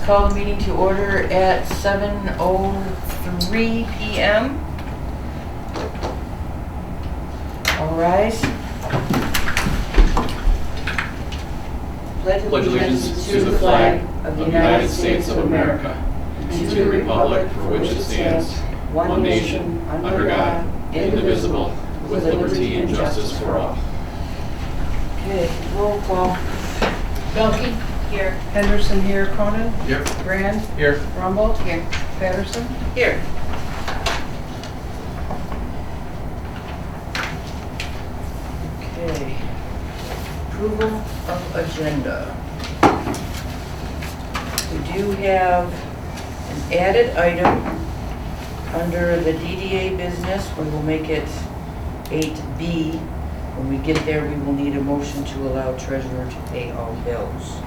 call the meeting to order at 7:03 p.m. All rise. Pledge allegiance to the flag of the United States of America, and to the republic for which it stands, one nation, under God, indivisible, with liberty and justice for all. Okay, roll call. Belkey. Here. Henderson here. Cronin. Here. Grand. Here. Rumble. Here. Patterson. Here. Okay. Approval of agenda. We do have an added item under the DDA business. We will make it 8B. When we get there, we will need a motion to allow treasurer to pay all bills.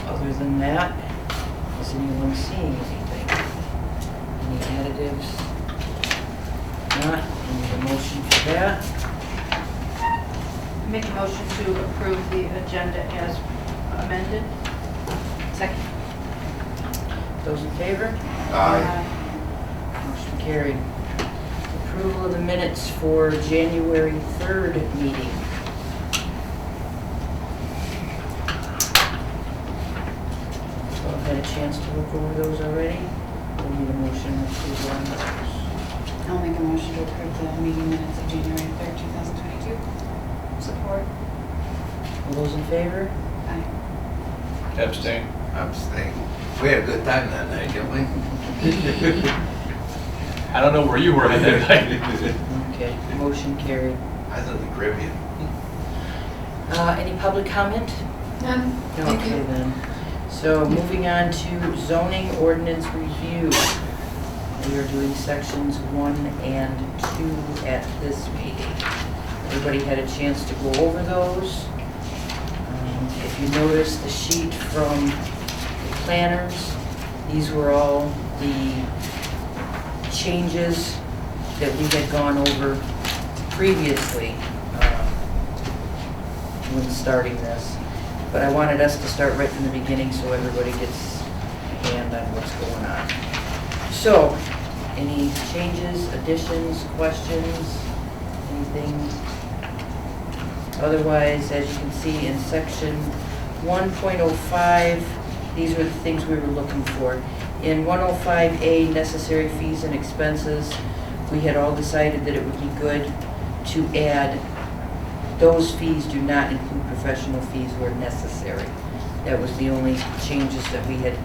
Other than that, is anyone seeing anything? Any additives? Not, we need a motion for that. Make a motion to approve the agenda as amended. Second. Those in favor? Aye. Motion carried. Approval of the minutes for January 3rd meeting. So I've had a chance to look over those already. We'll need a motion to approve on those. I'll make a motion to approve the meeting minutes of January 3rd, 2022. Support. All those in favor? Aye. Abstain. Abstain. We had a good time that night, didn't we? I don't know where you were at that night. Okay, motion carried. I thought the Caribbean. Any public comment? None. Thank Okay you. then. So moving on to zoning ordinance review. We are doing sections 1 and 2 at this meeting. Everybody had a chance to go over those. If you notice the sheet from the planners, these were all the changes that we had gone over previously when starting this. But I wanted us to start right from the beginning so everybody gets a hand on what's going on. So, any changes, additions, questions, anything? Otherwise, as you can see in section 1.05, these are the things we were looking for. In 105A, necessary fees and expenses, we had all decided that it would be good to add, those fees do not include professional fees where necessary. That was the only changes that we had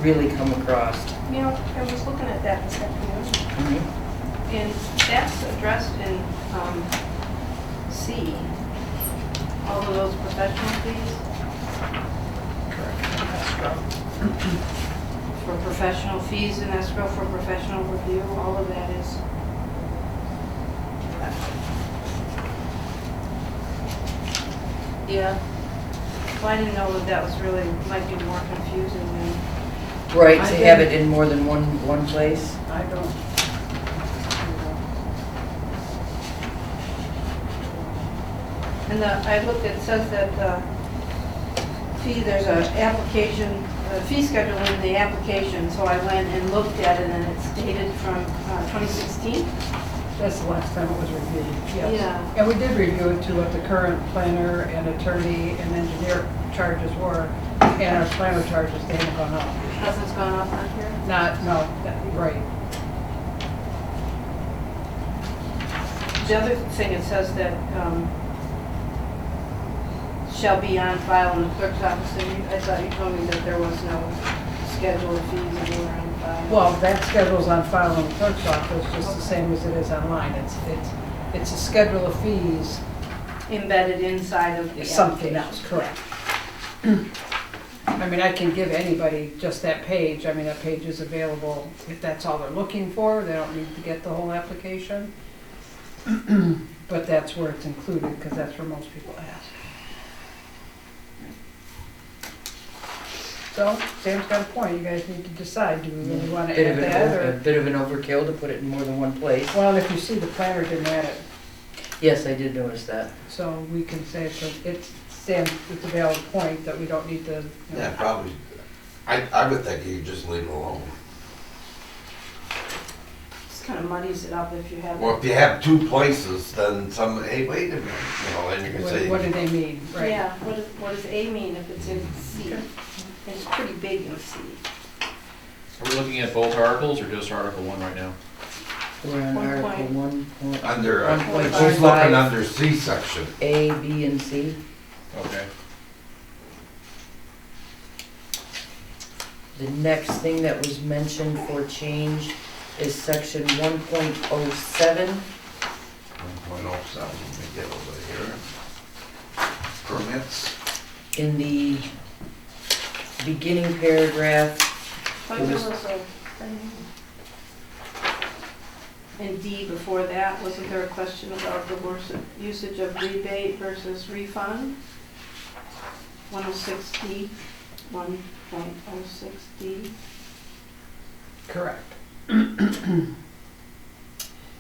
really come across. You know, I was looking at that this afternoon, Mhm. and that's addressed in C. All of those professional fees for professional fees and escrow for professional review, all of that is. Yeah. Well, I didn't know that that was really, might be more confusing than. Right, I to think- have it in more than one place. I don't. And I looked, it says that the fee, there's an application, a fee schedule in the application, so I went and looked at it, and it's dated from 2016. That's the last time it was reviewed, yes. Yeah. And we did review it to what the current planner and attorney and engineer charges were, and our planner charges, they haven't gone up. Nothing's gone up on here? No, right. The other thing, it says that shall be on file in the clerk's office, and I thought you told me that there was no schedule of fees anywhere on file. Well, that schedule's on file in the clerk's office, just the same as it is online. It's a schedule of fees, Embedded inside of the something application. else, correct. I mean, I can give anybody just that page. I mean, that page is available if that's all they're looking for. They don't need to get the whole application. But that's where it's included, because that's where most people ask. So, Sam's got a point. You guys need to decide, do we really want to add that, A or? bit of an overkill to put it in more than one place. Well, if you see, the planner didn't add it, Yes, I did notice that. so we can say it's stands, it's a valid point that we don't need to, you know, Yeah, probably. I would think you just leave it alone. Just kind of muddies it up if you have. Well, if you have two places, then hey, wait a minute, you know, then you can say. what do they mean, right? Yeah, what does A mean if it's in C? It's pretty big in C. Are we looking at both articles or just Article 1 right now? We're on One Article point. 1. Under, 1.25. she's looking under C section. A, B, and C. Okay. The next thing that was mentioned for change is section 1.07. 1.07, let me get over here. Permits. In the beginning paragraph, But there was a thing. In D before that, wasn't there a question about the usage of rebate versus refund? 106D, 1.06D. Correct.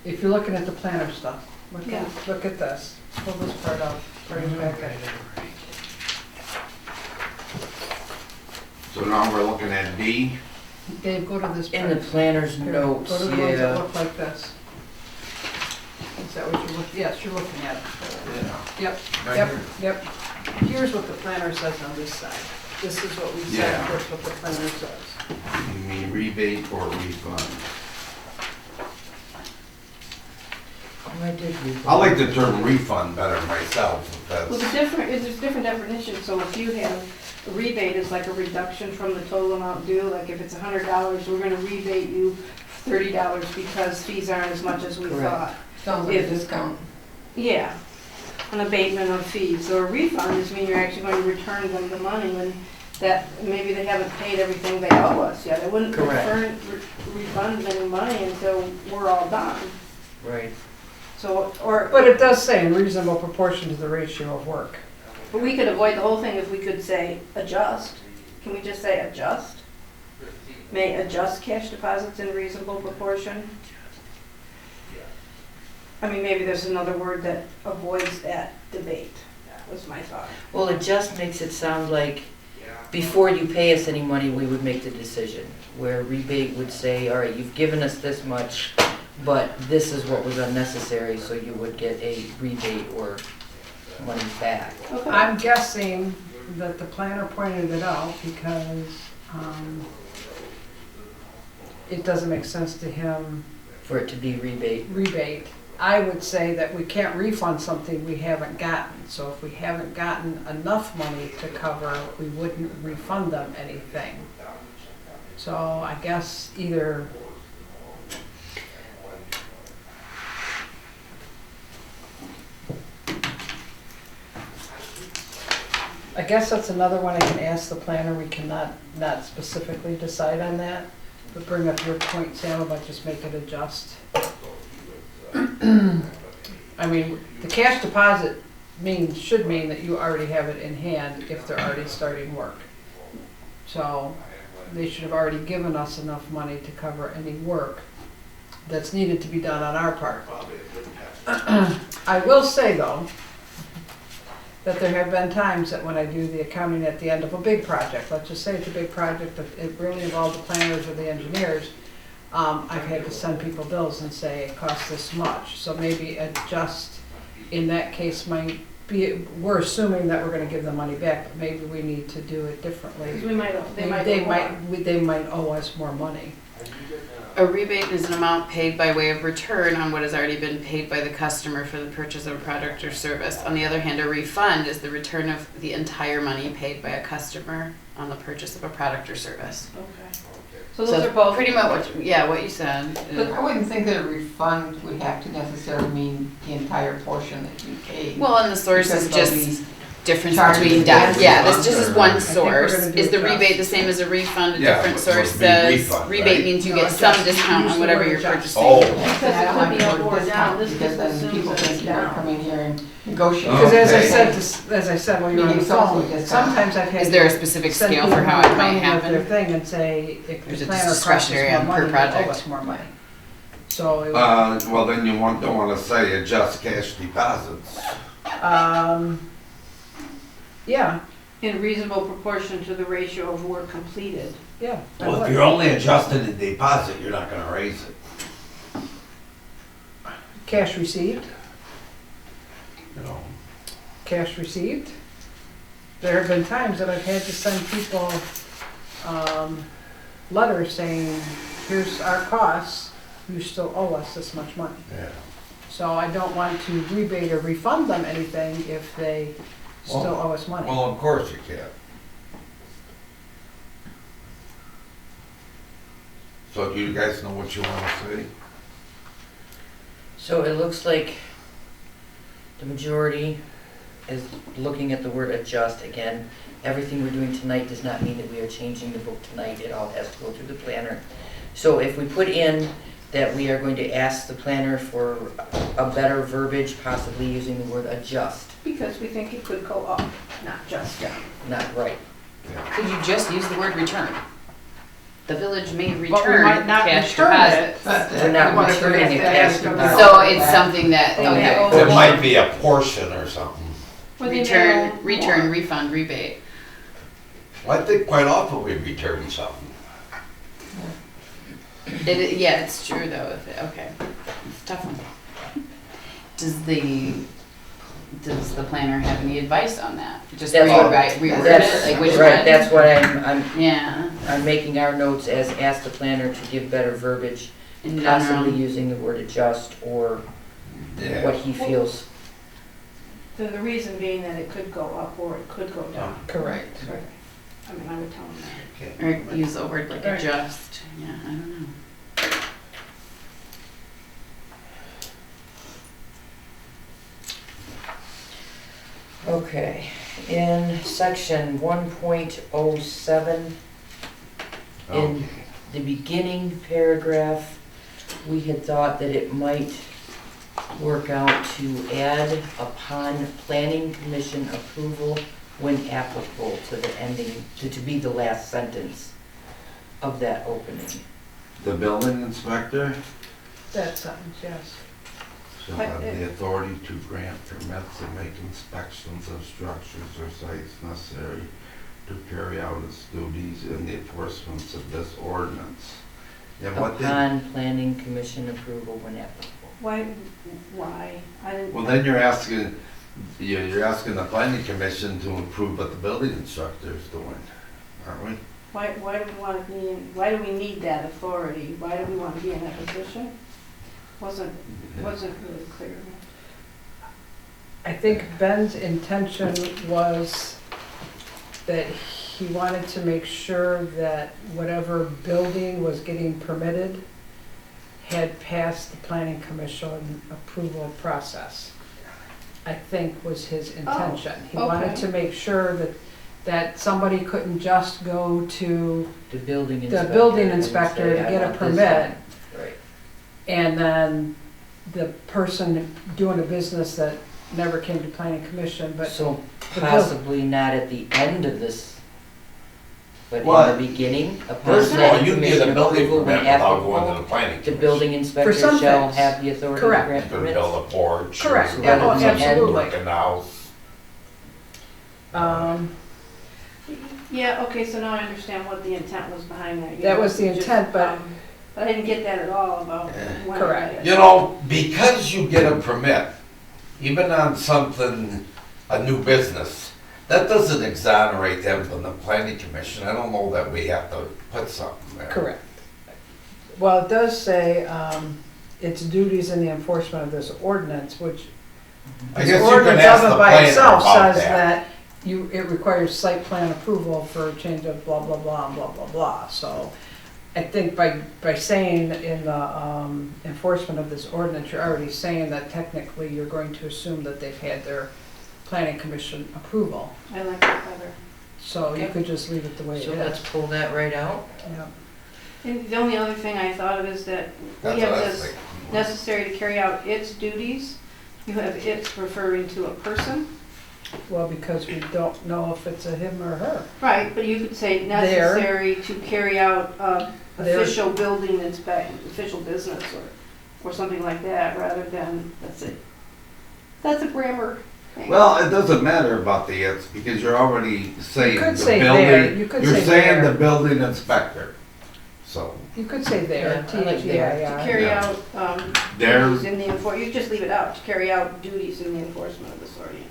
If you're looking at the planner stuff, Yeah. look at this, pull this part out, bring it back in. So now we're looking at D. Dave, go to this in the part. planner's Here, notes, Go to the ones that yeah. look like this. Is that what you're looking, yes, you're looking at it. Yeah. Yep, Right yep, here. yep. Here's what the planner says on this side. This is what we said, Yeah. that's what the planner says. You mean rebate or refund? Oh, I did read that. I like the term refund better myself, if Well, that's, there's different definitions, so if you have, a rebate is like a reduction from the total amount due, like if it's $100, we're gonna rebate you $30 because fees aren't as much as we Correct. thought. Sounds like a If- discount. Yeah, an abatement of fees, so a refund is mean you're actually going to return them the money when that, maybe they haven't paid everything they owe us yet. They wouldn't Correct. refund any money until we're all done, Right. so, or. But it does say in reasonable proportion to the ratio of work. But we could avoid the whole thing if we could say adjust. Can we just say adjust? May adjust cash deposits in reasonable proportion? I mean, maybe there's another word that avoids that debate, was my thought. Well, it just makes it sound like before you pay us any money, we would make the decision. Where rebate would say, all right, you've given us this much, but this is what was unnecessary, so you would get a rebate or money back. Okay. I'm guessing that the planner pointed it out because it doesn't make sense to him For it to be rebate. I would say that we can't refund something we haven't gotten. So if we haven't gotten enough money to cover, we wouldn't refund them anything. So I guess either I guess that's another one I can ask the planner. We cannot not specifically decide on that, but bring up your point, Sam, about just make it adjust. I mean, the cash deposit should mean that you already have it in hand if they're already starting work. So they should have already given us enough money to cover any work that's needed to be done on our part. I will say though, that there have been times that when I do the accounting at the end of a big project, let's just say it's a big project, that it really involves the planners or the engineers, I've had to send people bills and say it costs this much. So maybe adjust in that case might be, we're assuming that we're gonna give the money back, but maybe we need to do it differently. Because we might, they might. They might owe us more money. A rebate is an amount paid by way of return on what has already been paid by the customer for the purchase of a product or service. On the other hand, a refund is the return of the entire money paid by a customer on the purchase of a product or service. Okay. So those are both. Pretty much what you said. But I wouldn't think that a refund would have to necessarily mean the entire portion that you paid. Well, and the source is Because just these difference charges between against yeah, the this just is customer. one I think we're source. gonna do Is the it just. rebate the same as a refund? A Yeah, different it source would be says refund, rebate right? means you No, get some adjust. discount Use on the whatever word you're adjust. purchasing. Oh. And Because I it don't could like be the up word or down, discount, this because just then assumes people that it's think you're gonna down. come in here and negotiate. Because Okay. as I said when you were on the Maybe it's also phone, just sometimes I've had. Is there a to specific send scale people for how an it might accounting of their happen? thing and say, if Or is the it planner just costs us discretionary more on per money, they owe project? us more money. So, it Well, then you don't wanna say adjust cash deposits. Yeah, in reasonable proportion to the ratio of work completed. yeah. I Well, if would. you're only adjusting the deposit, you're not gonna raise it, Cash received, you know. cash received. There have been times that I've had to send people, letters saying, here's our costs, you still owe us this much money. Yeah. So I don't want to rebate or refund them anything if they still owe us money. Well, of course you can. So do you guys know what you wanna say? So it looks like the majority is looking at the word adjust. Again, everything we're doing tonight does not mean that we are changing the book tonight. It all has to go through the planner. So if we put in that we are going to ask the planner for a better verbiage, possibly using the word adjust, Because we think it could go up, not just down. not right. Could you just use the word return? The village may But we return might not cash return deposits. it. We're not We wanna returning bring a that cash extra deposit. So it's something that, They may okay. owe It more. might be a portion or something. Or they may Return, owe return, more. refund, rebate. Well, I think quite often we return something. Yeah, it's true though, if it, okay. It's a tough one. Does the planner have any advice on that? Just That's what- reword That's, it, like which right, one? that's what I'm Yeah, making our notes as ask the planner to give better verbiage, in possibly general. using the word adjust or Yeah. what he feels. The reason being that it could go up or it could go down. Correct. Right. I mean, I would tell them that. Okay. Or use a word like Right. adjust, yeah, I don't know. Okay, in section 1.07, in Okay. the beginning paragraph, we had thought that it might work out to add upon planning commission approval when applicable to the ending, to be the last sentence of that opening. The building inspector That sentence, yes. shall have the authority to grant permits and make inspections of structures or sites necessary to carry out its duties in the enforcement of this ordinance. And what did, Upon planning commission approval when applicable. Why? I didn't. well, then you're asking the planning commission to approve what the building instructor is doing, aren't we? Why do we want to be in, why do we need that authority? Why do we want to be in that position? Wasn't really clear. I think Ben's intention was that he wanted to make sure that whatever building was getting permitted had passed the planning commission approval process. I think was his intention. He wanted okay. to make sure that somebody couldn't just go to The building the inspector. building and inspector say, to "I get a want this permit, one." Right. and then the person doing a business that never came to planning commission, but So the buil- possibly not at the end of this, but What? in the beginning, upon First of all, planning you can get commission a building approval permit when without going to applicable, the planning the commission. building inspector some shall things. have the authority to Correct. grant You can permits. build a porch. Correct. or Yeah, oh, absolutely. Brick and house. Yeah, okay, so now I understand what the intent was behind that. You That know, was the just, intent, but- but I didn't get that at all about when I Correct. read it. You know, because you get a permit, even on something, a new business, that doesn't exonerate them from the planning commission. I don't know that we have to put something there. correct. Well, it does say, its duties in the enforcement of this ordinance, which I this guess you can ordinance ask of the it by planner itself about says that. that it requires site plan approval for change of blah, blah, blah, blah, blah, blah. So I think by saying in the enforcement of this ordinance, you're already saying that technically you're going to assume that they've had their planning commission approval. I like that better. So you Okay. could just leave it the way it So let's is. pull that right out. Yeah. And the only other thing I thought of is that we That's have what I was this thinking. necessary to carry out its duties. You have its referring to a person. Well, because we don't know if it's a him or her. Right, but you could say necessary to carry out There. official building inspection, official business or something like that, rather than, that's a grammar Well, it doesn't matter about the it's because you're already saying You could the say building. there, you could You're say saying there. the building inspector. So You could say there, Yeah, I like there. To THEIR. carry Yeah. out There- duties in the you just leave it out, to carry out duties in the enforcement of this ordinance.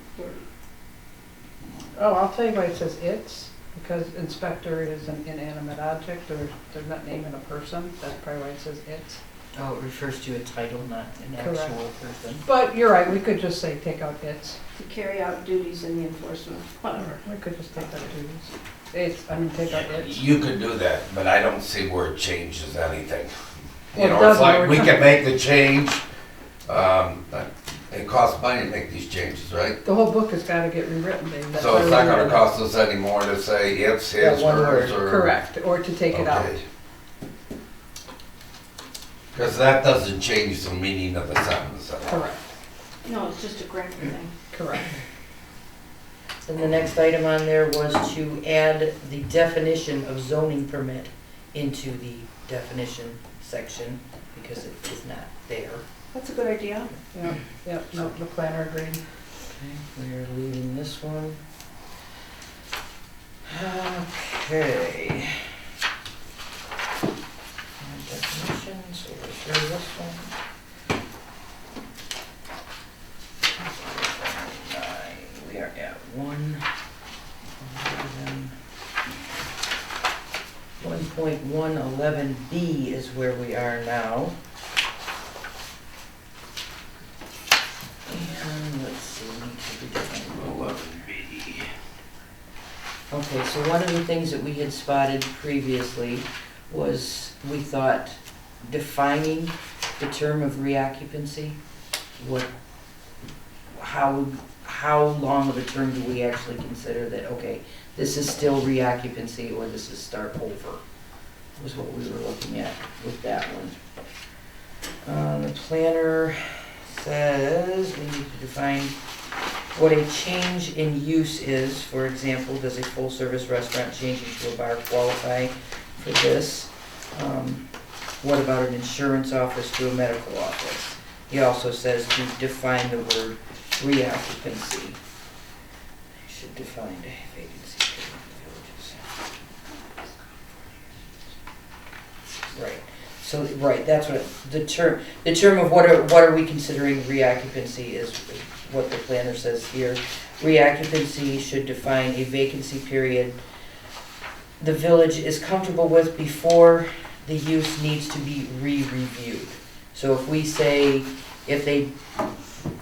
Oh, I'll tell you why it says it's, because inspector is an inanimate object, or they're not naming a person, that's probably why it says it's. Oh, it refers to a title, not an Correct. actual person. But you're right, we could just say take out it's. To carry out duties in the enforcement, whatever. We could just take out duties. Take out it's. You could do that, but I don't see where it changes anything. Well, You it know, it's doesn't, like, we're we trying- can make the change, it costs money to make these changes, right? The whole book has gotta get rewritten, Dave. That's So why it's we not did gonna it. cost us any more to say it's Yeah, his, one hers, word. or. Correct, or to take it out. Because that doesn't change the meaning of the sentence at all. Correct, No, it's just a grammar thing. correct. And the next item on there was to add the definition of zoning permit into the definition section, because it is not there. That's a good idea. Yep, no, the planner agreed. Okay, we're leaving this one. Okay. Definitions, so we're through this one. We are at 1.111B is where we are now. And let's see, we need to be different. 11B. Okay, so one of the things that we had spotted previously was, we thought, defining the term of reoccupancy. How long of a term do we actually consider that, okay, this is still reoccupancy or this is start over, was what we were looking at with that one. The planner says we need to define what a change in use is. For example, does a full-service restaurant changing to a bar qualify for this? What about an insurance office to a medical office? He also says to define the word reoccupancy. I should define a vacancy period in villages. Right. So, right, that's what, the term of what are we considering reoccupancy is what the planner says here. Reoccupancy should define a vacancy period the village is comfortable with before the use needs to be re-reviewed. So if we say, if they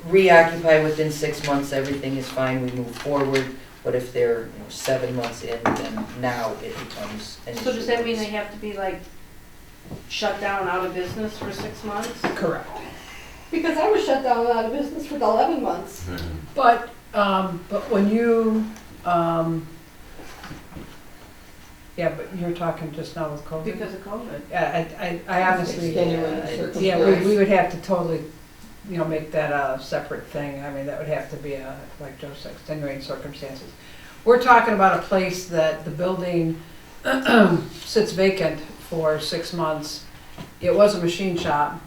reoccupy within 6 months, everything is fine, we move forward. But if they're 7 months in, then now it becomes an issue. So does that mean they have to be like shut down, out of business for 6 months? Correct. Because I was shut down, out of business for 11 months. But when you, yeah, but you're talking just now with COVID? Because of COVID. I honestly, Extenuating yeah, we would have to totally, make that a separate thing. I mean, that would have to be like Joe said, extenuating circumstances. We're talking about a place that the building sits vacant for 6 months. It was a machine shop.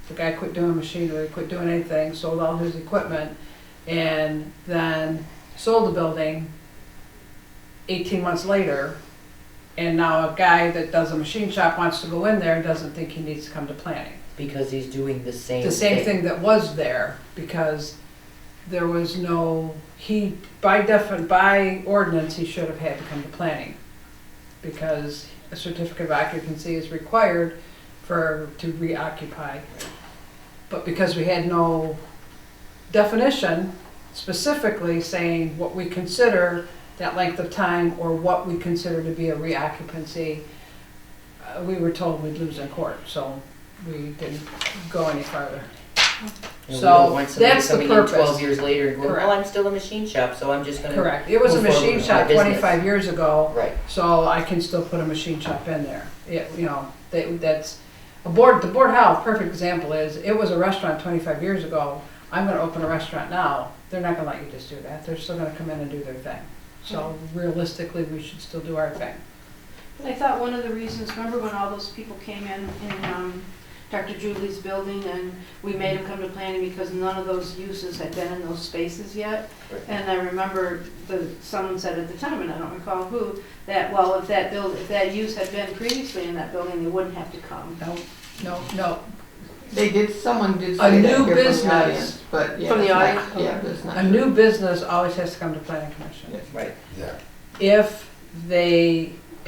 The guy quit doing machinery, quit doing anything, sold all his equipment, and then sold the building 18 months later. And now a guy that does a machine shop wants to go in there and doesn't think he needs to come to planning. Because he's doing the same thing. The same thing that was there, because there was no, by ordinance, he should have had to come to planning. Because a certificate of occupancy is required to reoccupy. But because we had no definition specifically saying what we consider that length of time or what we consider to be a reoccupancy, we were told we'd lose in court, so we didn't go any farther. And we So, don't want somebody that's the coming in purpose. 12 years later and going, Correct. well, I'm still a machine shop, so I'm just gonna. Correct. It was a move forward machine with my shop business. 25 years ago, Right. so I can still put a machine shop in there. That's the Board of Health, perfect example is, it was a restaurant 25 years ago. I'm gonna open a restaurant now. They're not gonna let you just do that. They're still gonna come in and do their thing. So realistically, we should still do our thing. But I thought one of the reasons, remember when all those people came in Dr. Julie's building, and we made him come to planning because none of those uses had been in those spaces yet. Right. And I remember someone said at the time, and I don't recall who, that, well, if that use had been previously in that building, they wouldn't have to come. No. Someone did A say that new here business. from the audience, but yeah. From the it's not- audience? Yeah, but it's not. A new business always has to come to planning commission. Right. Yeah. If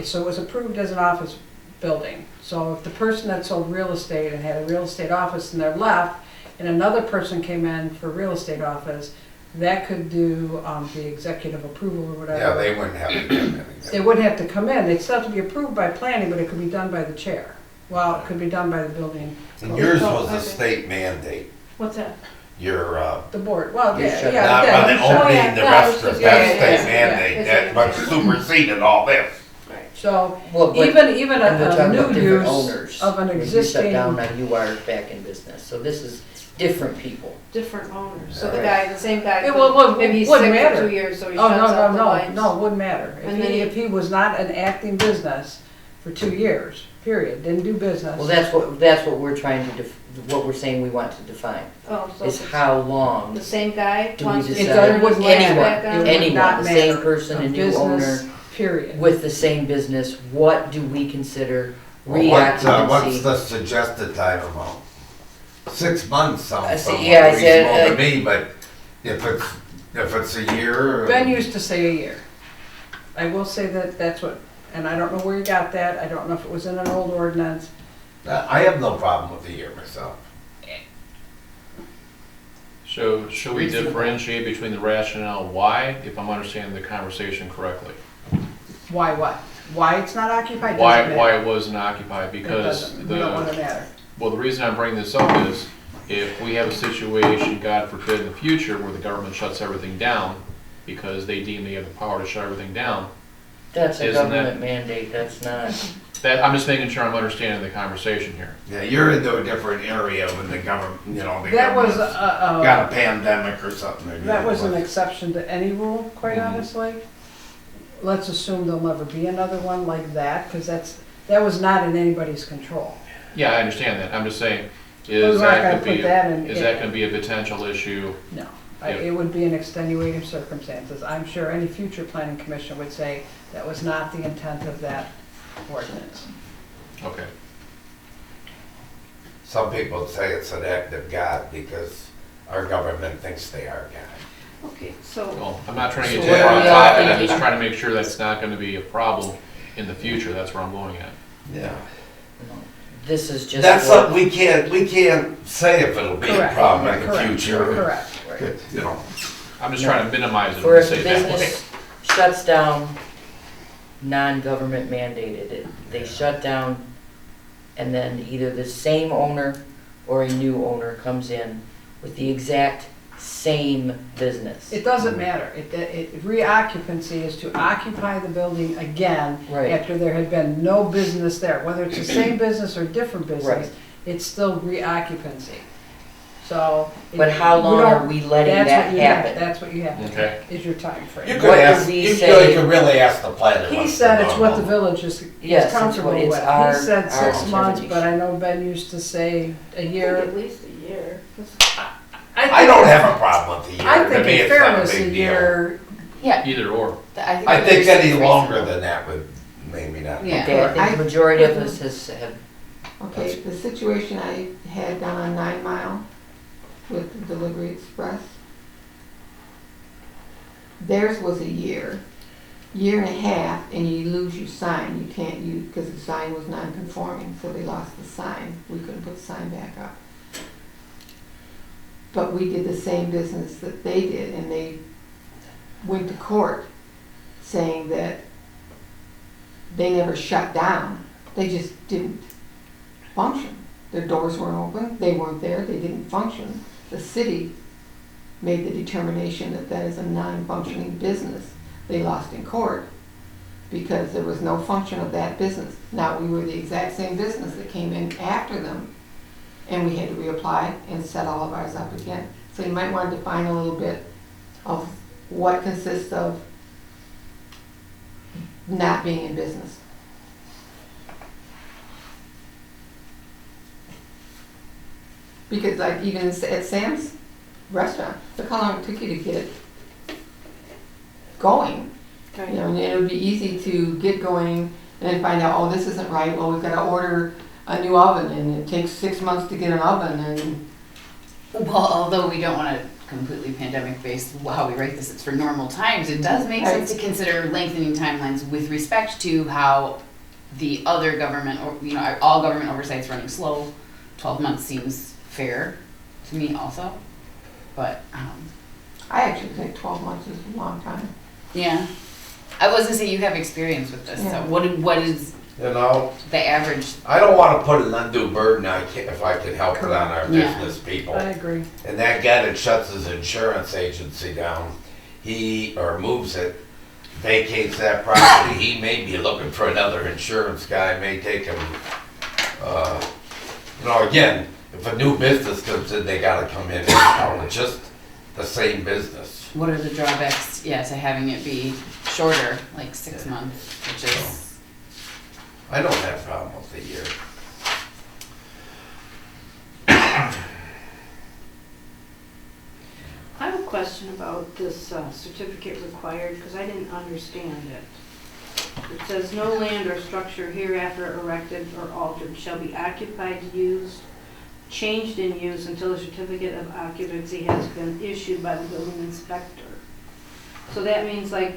so it was approved as an office building. So if the person that sold real estate and had a real estate office and they're left, and another person came in for real estate office, that could do the executive approval or whatever. Yeah, they wouldn't have to do anything. They wouldn't have to come in. They'd still have to be approved by planning, but it could be done by the chair. Well, it could be done by the building, And yours Oh, was a okay. state mandate. What's that? Your, the board. Well, You yeah, shut yeah. not yeah, by you the shut- owning the yeah, no, restaurant, yeah, that's yeah, state yeah, mandate, yeah, that yeah. much superseded all this. Right. So Well, but- even And we're a talking new about different use owners. of an When you shut existing. down, now you are back in business. So this is different people. Different owners. So Right. the same guy, It will- maybe he's wouldn't sick matter. for 2 years, so he Oh, shuts no, off the no, lights. no, it wouldn't matter. And then If he was not an acting business for 2 years, period, didn't do business. Well, that's what we're trying to, what we're saying we want to define, Oh, so is it's how long the same guy do we wants to decide? turn his wouldn't lights matter. back It on? would Anyone, not the same matter. person, a new business, owner, period. with the same business, what do we consider Well, what's reoccupancy? the suggested time amount? 6 months sounds see, somewhat yeah, I said, reasonable to me, but if it's a year. Ben used to say a year. I will say that's what, and I don't know where you got that, I don't know if it was in an old ordinance. I have no problem with a year myself. So should we differentiate between the rationale why, if I'm understanding the conversation correctly? Why what? Why it's not occupied? Why Doesn't matter. it wasn't occupied? It Because doesn't. We don't want to matter. well, the reason I'm bringing this up is if we have a situation, God forbid, in the future where the government shuts everything down because they deem they have the power to shut everything down, That's a Isn't government mandate, that's not, that, I'm just making sure I'm understanding the conversation here. Yeah, you're into a different area when the government, the That was government's got a pandemic or something. they're that was an dealing with. exception to any rule, quite Mhm. honestly. Let's assume there'll never be another one like that, because that was not in anybody's control. Yeah, I understand that. I'm just saying, We're is not that gonna could be, put that in. is that gonna be a potential issue? No, Yeah. it would be an extenuating circumstances. I'm sure any future planning commission would say that was not the intent of that ordinance. Okay. Some people say it's an act of God because our government thinks they are God. Okay, so, Well, I'm not trying to get So too what far are on we all topic. I'm thinking? just trying to make sure that's not gonna be a problem in the future. That's where I'm going at. Yeah. this is just. That's what- something we can't say if it'll be a Correct. problem in the Correct. future. Correct. You know, I'm just No. trying to minimize it For and if the say it that way. business shuts down, non-government mandated, they shut down, and then either the same owner or a new owner comes in with the exact same business. It doesn't matter. Reoccupancy is to occupy the building again Right. after there had been no business there. Whether it's the same business or different Right. business, it's still reoccupancy. So. But how long are we letting that's that what you have- happen? That's what you have to Okay. do, is your time frame. you What could do ask, we you say- could really ask the planner. He what's said the it's what the normal. village is Yes, it's comfortable what- it's with. our- He said our 6 months, determination. but I know Ben used to say a I year. think at least a year. 'Cause I don't have a problem with the year. I To think me, in it's not a fairness, a big deal. year, Either or. I think any longer than that would maybe not. Yeah. Okay, I think the majority of us have, Okay, the situation I had down on 9 Mile with the Delivery Express, theirs was a year and a half, and you lose your sign. You can't use, because the sign was non-conforming, so they lost the sign. We couldn't put the sign back up. But we did the same business that they did, and they went to court saying that they never shut down. They just didn't function. Their doors weren't open, they weren't there, they didn't function. The city made the determination that that is a non-functioning business. They lost in court because there was no function of that business. Now, we were the exact same business that came in after them, and we had to reapply and set all of ours up again. So you might want to define a little bit of what consists of not being in business. Because like even at Sam's restaurant, look how long it took you to get going. You know, and it would be easy to get going and then find out, oh, this isn't right. Well, we've got to order a new oven, and it takes 6 months to get an oven. And Well, although we don't want to completely pandemic-based how we write this, it's for normal times, it does make sense to consider lengthening timelines with respect to how the other government, or all government oversight's running slow. 12 months seems fair to me also, but I actually think 12 months is a long time. yeah. I was gonna say you have experience with this, Yeah. so what is You know, the average? I don't wanna put an undue burden, if I can help it, on our Yeah. business people. I agree. And that guy that shuts his insurance agency down, or moves it, vacates that property, he may be looking for another insurance guy, may take him, again, if a new business comes in, they gotta come in and out, it's just the same business. What are the drawbacks, to having it be shorter, like 6 months, which is, I don't have a problem with the year. I have a question about this certificate required, because I didn't understand it. It says, no land or structure hereafter erected or altered shall be occupied, used, changed in use until a certificate of occupancy has been issued by the building inspector. So that means like,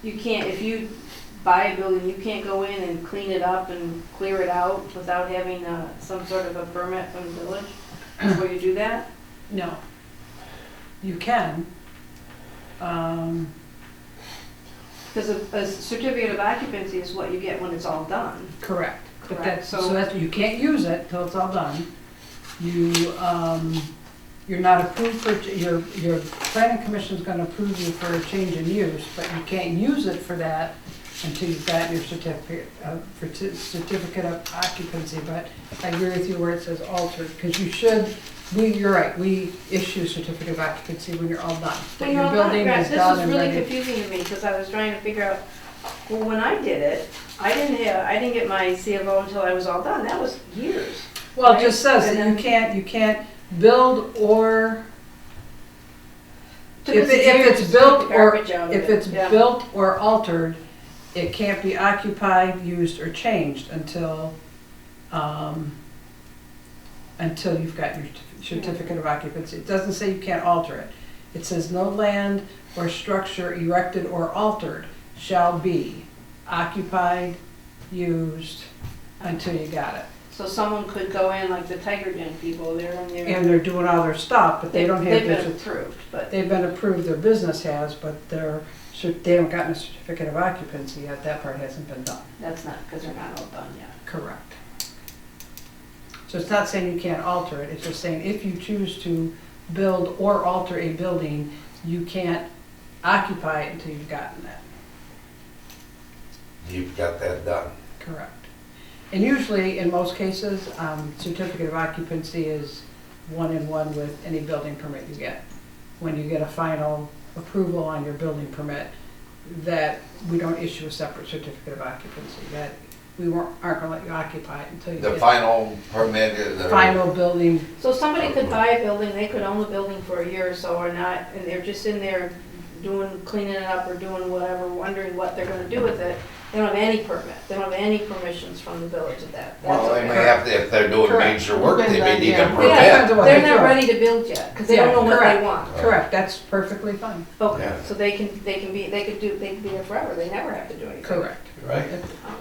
you can't, if you buy a building, you can't go in and clean it up and clear it out without having some sort of a permit from the village before you do that? No. You can. Because a certificate of occupancy is what you get when it's all done. Correct. But Correct. that's, so that's, you can't use it till it's all done. You're not approved for, your planning commission's gonna approve you for a change in use, but you can't use it for that until you've got your certificate of occupancy. But I agree with you where it says altered, because you're right, we issue certificate of occupancy when you're all done. That your building is done and This is really ready. confusing to me, because I was trying to figure out, well, when I did it, I didn't get my CFO until I was all done. That was years. Well, it just says And that then- you can't build or, Took if us it- if years it's to take built the or, garbage out of if it. it's Yeah. built or altered, it can't be occupied, used, or changed until you've got your certificate of occupancy. It doesn't say you can't alter it. It says no land or structure erected or altered shall be occupied, used, until you got it. So someone could go in, like the Tiger Den people, they're in there. And they're doing all their stuff, but they don't have They've this. been approved, but They've been approved, their business has, but they haven't gotten a certificate of occupancy yet, that part hasn't been done. that's not, because they're not all done yet. Correct. So it's not saying you can't alter it, it's just saying if you choose to build or alter a building, you can't occupy it until you've gotten that. You've got that done. Correct. And usually, in most cases, certificate of occupancy is one-in-one with any building permit you get. When you get a final approval on your building permit, that we don't issue a separate certificate of occupancy, that we aren't gonna let you occupy it until you The get final permit is. final building. So somebody could buy a building, they could own the building for a year or so or not, and they're just in there cleaning it up or doing whatever, wondering what they're gonna do with it. They don't have any permit, they don't have any permissions from the village of that. That's Well, they okay. may have to, if they're doing Correct. major work, they may need a Yeah. permit. Depends on what They're they not do. ready to build yet, because they don't know what correct. they want. Correct, that's perfectly fine. Okay, Yeah. so they could be there forever, they never have to do anything. Correct. Right? Oh.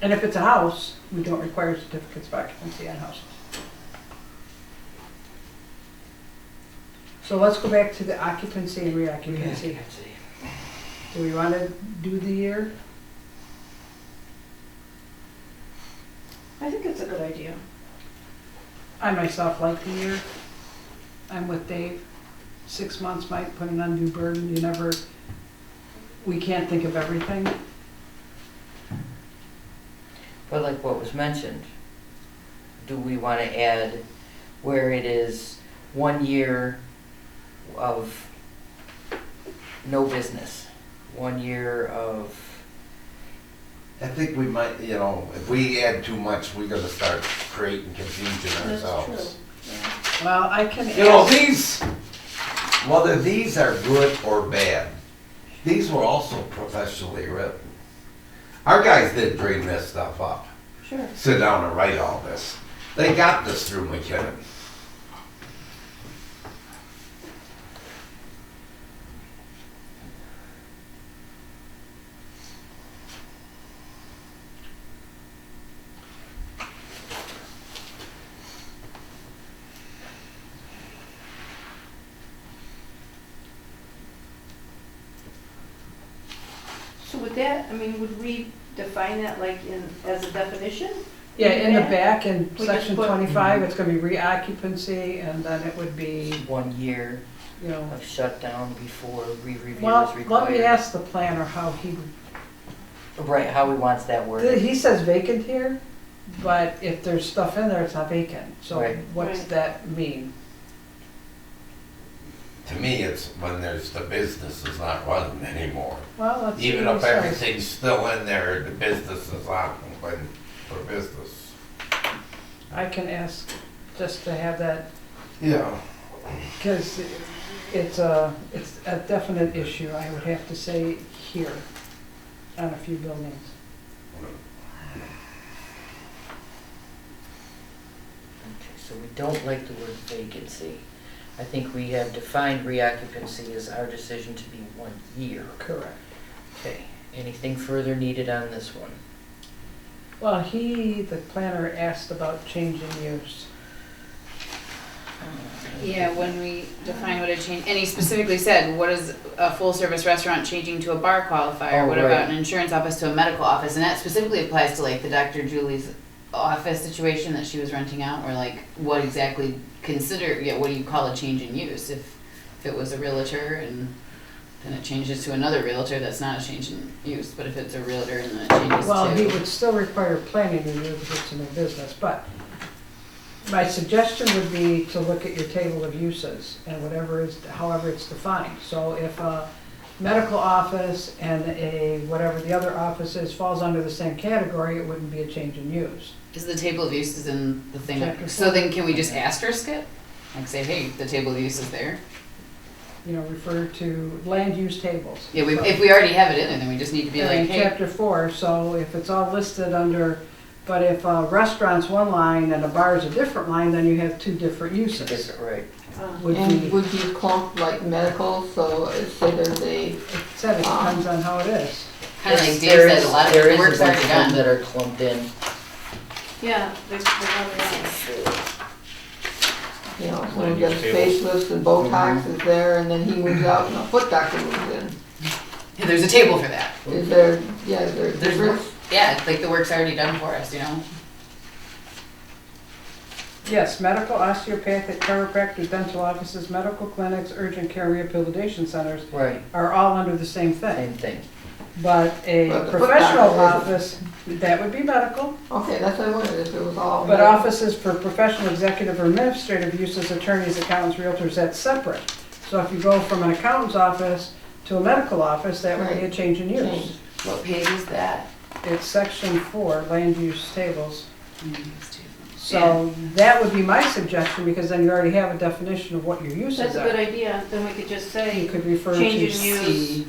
And if it's a house, we don't require certificates of occupancy on houses. So let's go back to the occupancy and reoccupancy. Do we want to do the year? I think it's a good idea. I myself like the year. I'm with Dave. 6 months might put an undue burden. We can't think of everything. But like what was mentioned, do we want to add where it is 1 year of no business, 1 year of I think we might, you know, if we add too much, we're gonna start creating confusion ourselves. Well, I can You know, ask, these, whether these are good or bad, these were also professionally written. Our guys did dream this stuff up, Sure. sit down and write all this. They got this through McKinnon. So with that, I mean, would we define that like as a definition? yeah, in the back in We just section put- 25, it's gonna be reoccupancy, and then it would be, 1 year you know, of shutdown before re-review is well, required. let me ask the planner how he, Right, how he wants that worded. he says vacant here, but if there's stuff in there, it's not vacant, so Right. what's Right. that mean? To me, it's when there's, the business is not running anymore. Well, let's see Even what if he says. everything's still in there, the business is on when for business. I can ask just to have that, Yeah. because it's a definite issue, I would have to say here, on a few buildings. Okay, so we don't like the word vacancy. I think we have defined reoccupancy as our decision to be 1 year. Correct. Okay, anything further needed on this one? Well, the planner asked about changing use. Yeah, when we define what a change, and he specifically said, what is a full-service restaurant changing to a bar qualifier? Oh, What right. about an insurance office to a medical office? And that specifically applies to like the Dr. Julie's office situation that she was renting out, or like what exactly what do you call a change in use? If it was a realtor and then it changes to another realtor, that's not a change in use, but if it's a realtor and then it changes to. Well, he would still require planning review if it's a new business, but my suggestion would be to look at your table of uses and however it's defined. So if a medical office and whatever the other office is falls under the same category, it wouldn't be a change in use. Is the table of uses in the thing? Chapter So four. then can we just asterisk it? Like say, hey, the table of use is there? You know, refer to land use tables. Yeah, So- if we already have it in there, then we just need to be in like, hey, chapter 4, so if it's all listed under, but if a restaurant's one line and a bar is a different line, then you have two different uses. Different, right. Would And be, would you clump like medical, so say there's a, it said it depends on how it is. kind of like Dave There said, is- a lot of there the is a work's bunch already of them done. that are clumped in. Yeah, there's another you know, when he does facelifts and Botox is there, and then he moves out and a foot doctor moves in. Yeah, there's a table for that. Is there a There's difference? Yeah, it's like the work's already done for us, you know? Yes, medical, osteopathic, chiropractic, dental offices, medical clinics, urgent care rehabilitation centers Right, are all under the same thing. same thing. But a But the foot professional doctor office, that would be medical, Okay, that's what I wondered, if it was all. but medical. offices for professional, executive, or administrative uses, attorneys, accountants, realtors, that's separate. So if you go from an accountant's office to a medical office, that would be a Right. change in use. Change. What page is that? It's section 4, land use tables. So that would be my suggestion, because then you already have a definition of what your uses That's a good are. idea, then we could just You say could refer change to in use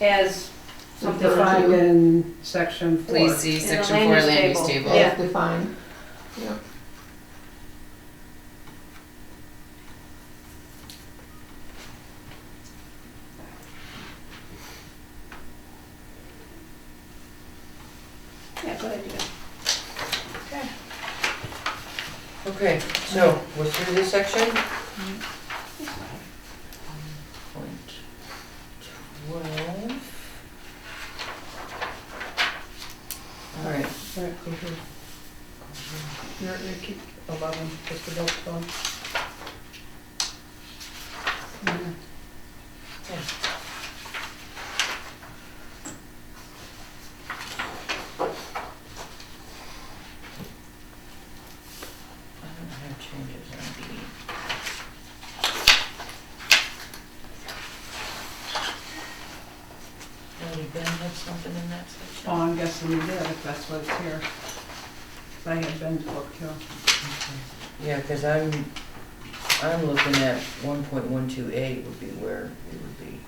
as something. defined in section 4. Please see In the section land 4 use land use table. table. Yeah. As defined, yeah. Yeah, good idea. Okay, so we're through this section? Point 12. All right. All right, go ahead. You keep 11, just about 12. I don't have changes on B. Already Ben had something in that section? Oh, I'm guessing you did, if that's what's here. I had Ben's book too. Yeah, because I'm looking at 1.12A would be where it would be.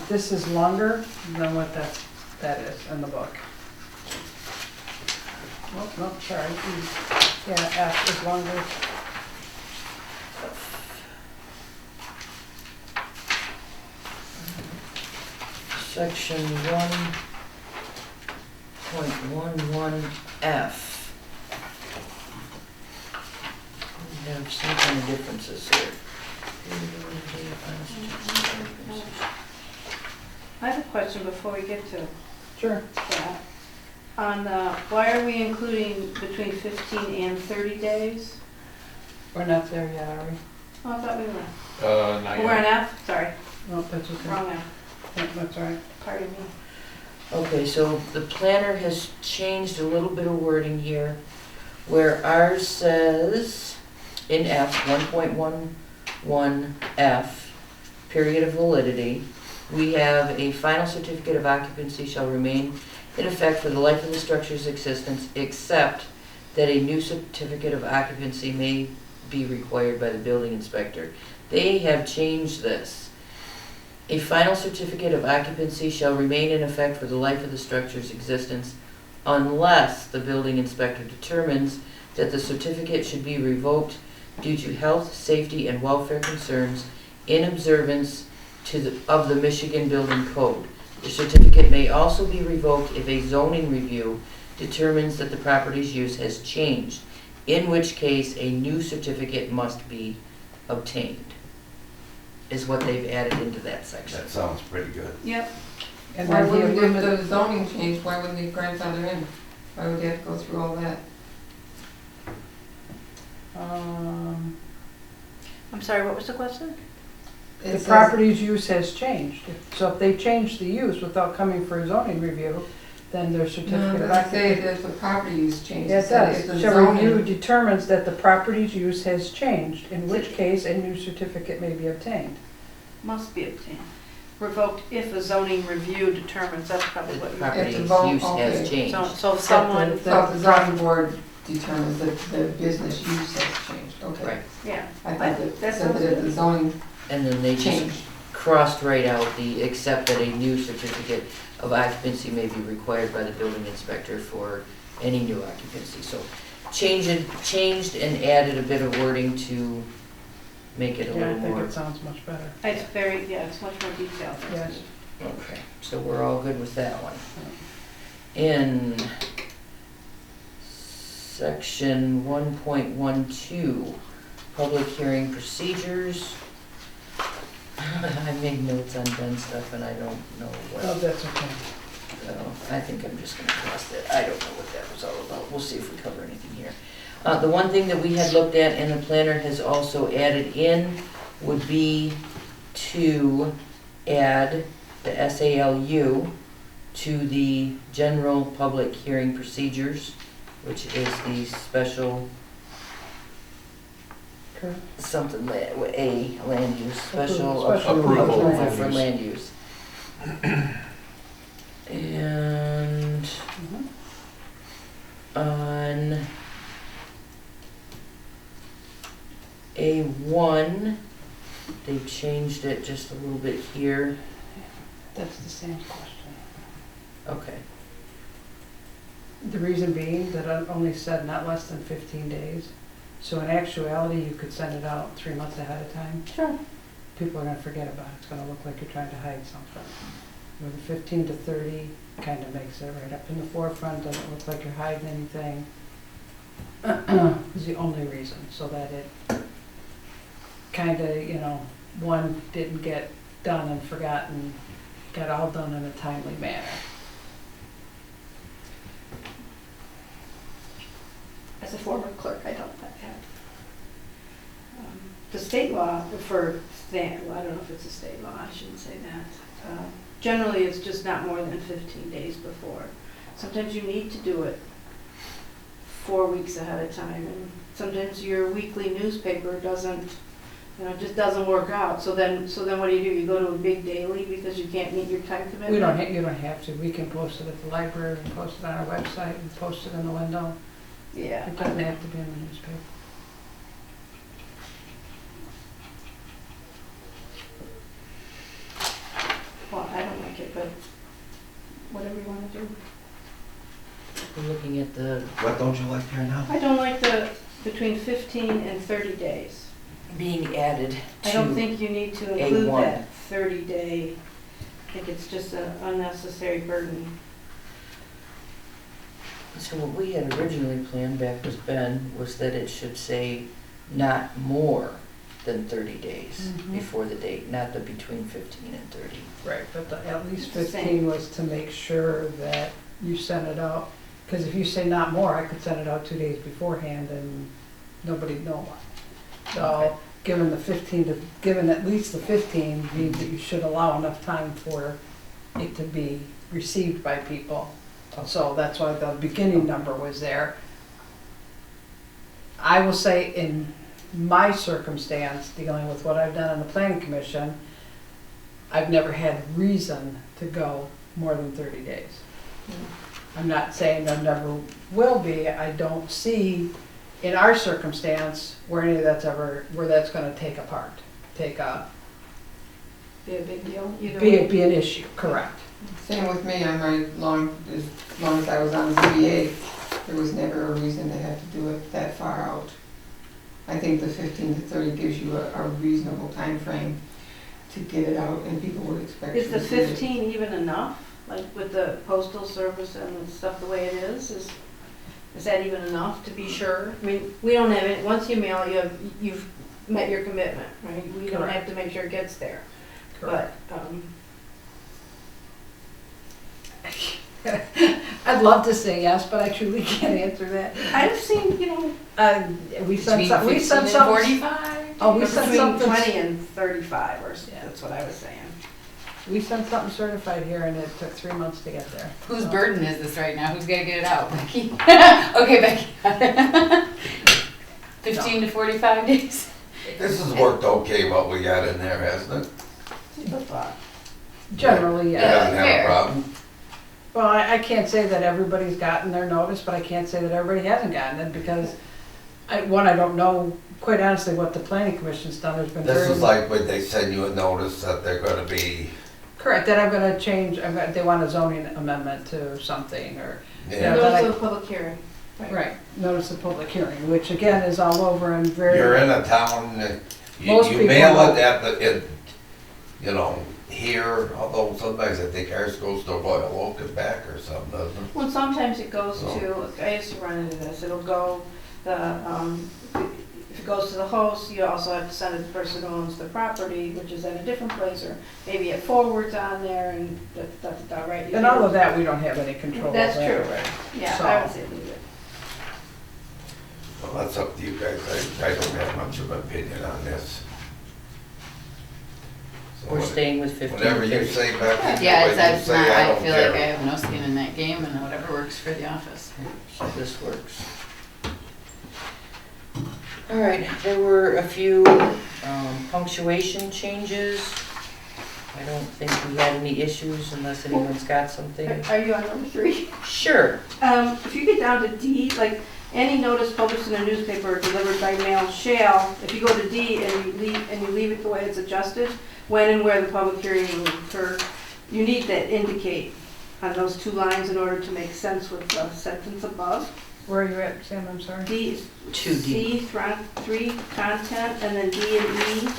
This is longer than what that is in the book. Oh, no, sorry. Yeah, F is longer. Section 1.11F. We have some kind of differences here. I have a question before we get to Sure. that. On, why are we including between 15 and 30 days? We're not there yet, are we? Oh, I thought we were. Not We're on yet. F? Sorry, No, that's okay. wrong F. Yeah, that's all right. Pardon me. Okay, so the planner has changed a little bit of wording here, where ours says in F, 1.11F, period of validity, we have a final certificate of occupancy shall remain in effect for the life of the structure's existence, except that a new certificate of occupancy may be required by the building inspector. They have changed this. A final certificate of occupancy shall remain in effect for the life of the structure's existence unless the building inspector determines that the certificate should be revoked due to health, safety, and welfare concerns in observance of the Michigan Building Code. The certificate may also be revoked if a zoning review determines that the property's use has changed, in which case a new certificate must be obtained, is what they've added into that section. That sounds pretty good. Yep. And Why then the wouldn't, if limit, the zoning changed, why wouldn't they grandfather in? Why would they have to go through all that? I'm sorry, what was the question? the property's use has changed. So if they change the use without coming for a zoning review, then their No, certificate it of doesn't say occupancy. that if the property use changes. Yeah, it It said if does. the Shall review zoning, determines that the property's use has changed, in which case a new certificate may be obtained. Must be obtained. Revoked if a zoning review determines, that's probably The what you. property's If the vote- use has okay. changed. So if someone, so if the zoning board determines that the business use has changed, okay. Right, yeah. I thought that That said sounds that if the good. zoning and then they just changed. crossed right out the, except that a new certificate of occupancy may be required by the building inspector for any new occupancy. So changed and added a bit of wording to make it a Yeah, I little think more. it sounds much better. It's very, yeah, it's much more detailed. Yes. Okay, so we're all good with that one. In section 1.12, public hearing procedures. I made notes on Ben's stuff and I don't know Oh, what, that's okay. I think I'm just gonna cross that. I don't know what that was all about. We'll see if we cover anything here. The one thing that we had looked at and the planner has also added in would be to add the SALU to the general public hearing procedures, which is the special Okay. something, land use, special Special approval approval of for land land use. And Mhm. on A1, they've changed it just a little bit here. That's the same question. Okay, The reason being that I only said not less than 15 days. So in actuality, you could send it out 3 months ahead of time. Sure. People are gonna forget about it. It's gonna look like you're trying to hide something. With the 15 to 30, kind of makes it right up in the forefront, doesn't look like you're hiding anything. Is the only reason, so that it kind of, one didn't get done and forgotten, got all done in a timely manner. As a former clerk, I don't have. The state law for, well, I don't know if it's a state law, I shouldn't say that. Generally, it's just not more than 15 days before. Sometimes you need to do it 4 weeks ahead of time, and sometimes your weekly newspaper doesn't it just doesn't work out. So then what do? You go to a big daily because you can't meet your time commitment? You don't have to. We can post it at the library, we can post it on our website, and post it in the window. Yeah. It doesn't have to be in the newspaper. Well, I don't like it, but whatever you want to do. We're looking at the What don't you like there now? I don't like the between 15 and 30 days. being added to. I don't think you need to include A1. that 30-day. I think it's just an unnecessary burden. So what we had originally planned back with Ben was that it should say not more than 30 days Mhm. before the date, not the between 15 and 30. Right, but at least It's the 15 was to make sure that you sent it out. Because if you say not more, I could send it out 2 days beforehand and nobody'd know. So, given at least the 15 means that you should allow enough time for it to be received by people. So that's why the beginning number was there. I will say in my circumstance, dealing with what I've done on the planning commission, I've never had reason to go more than 30 days. I'm not saying there never will be. I don't see in our circumstance where any of that's gonna take Be a big deal either be way. an issue, correct. Same with me, on my as long as I was on ZBA, there was never a reason to have to do it that far out. I think the 15 to 30 gives you a reasonable time frame to get it out, and people would expect. Is to the receive it. 15 even enough? Like with the postal service and the stuff the way it is that even enough to be sure? I mean, we don't have it, once you mail, you've met your commitment, right? We don't have to make sure it gets there. Correct. But, I'd love to say yes, but I truly can't answer that. I've seen, We sent Between some, 15 and 45? Oh, we sent between something. 20 and 35 or so, Yeah. that's what I was saying. We sent something certified here and it took 3 months to get there. Whose So- burden is this right now? Who's gonna get it out? Becky? Okay, Becky. 15 to 45 days? This has worked okay, what we got in there, hasn't it? It's a thought. Generally, We yeah. haven't had fair. a problem. Well, I can't say that everybody's gotten their notice, but I can't say that everybody hasn't gotten it because I don't know, quite honestly, what the planning commission's done. There's been This very. is like when they send you a notice that they're gonna be, Correct, that I'm gonna change, they want a zoning amendment to something or. yeah. but I- Notice of public hearing. Right, notice of public hearing, which again is all over and very. You're in a town, Most you people mail don't. it here, although sometimes I think ours goes to Royal Oak and back or something, doesn't it? Well, sometimes it goes Oh. to, I used to run into this, it'll go, if it goes to the host, you also have to send it to the person who owns the property, which is at a different place, or maybe it forwards on there and right? You And all of that, we don't have any control over. That's true. anyway. Yeah, So- I would say leave it. Well, that's up to you guys, I don't have much of an opinion on this. So We're staying with 15 whatever you 30. say, Becky, Yeah, the way you it's say, not, I I don't feel like I care. have no skin in that game and whatever works for the office. So this works. All right, there were a few punctuation changes. I don't think we had any issues unless anyone's got something. Are you on number 3? Sure. If you get down to D, like, any notice published in a newspaper or delivered by mail shall, if you go to D and you leave it the way it's adjusted, when and where the public hearing will occur, you need to indicate on those 2 lines in order to make sense with the sentence above. Where are you at, Sam, I'm sorry? D is 2D. C3 content, and then D and E.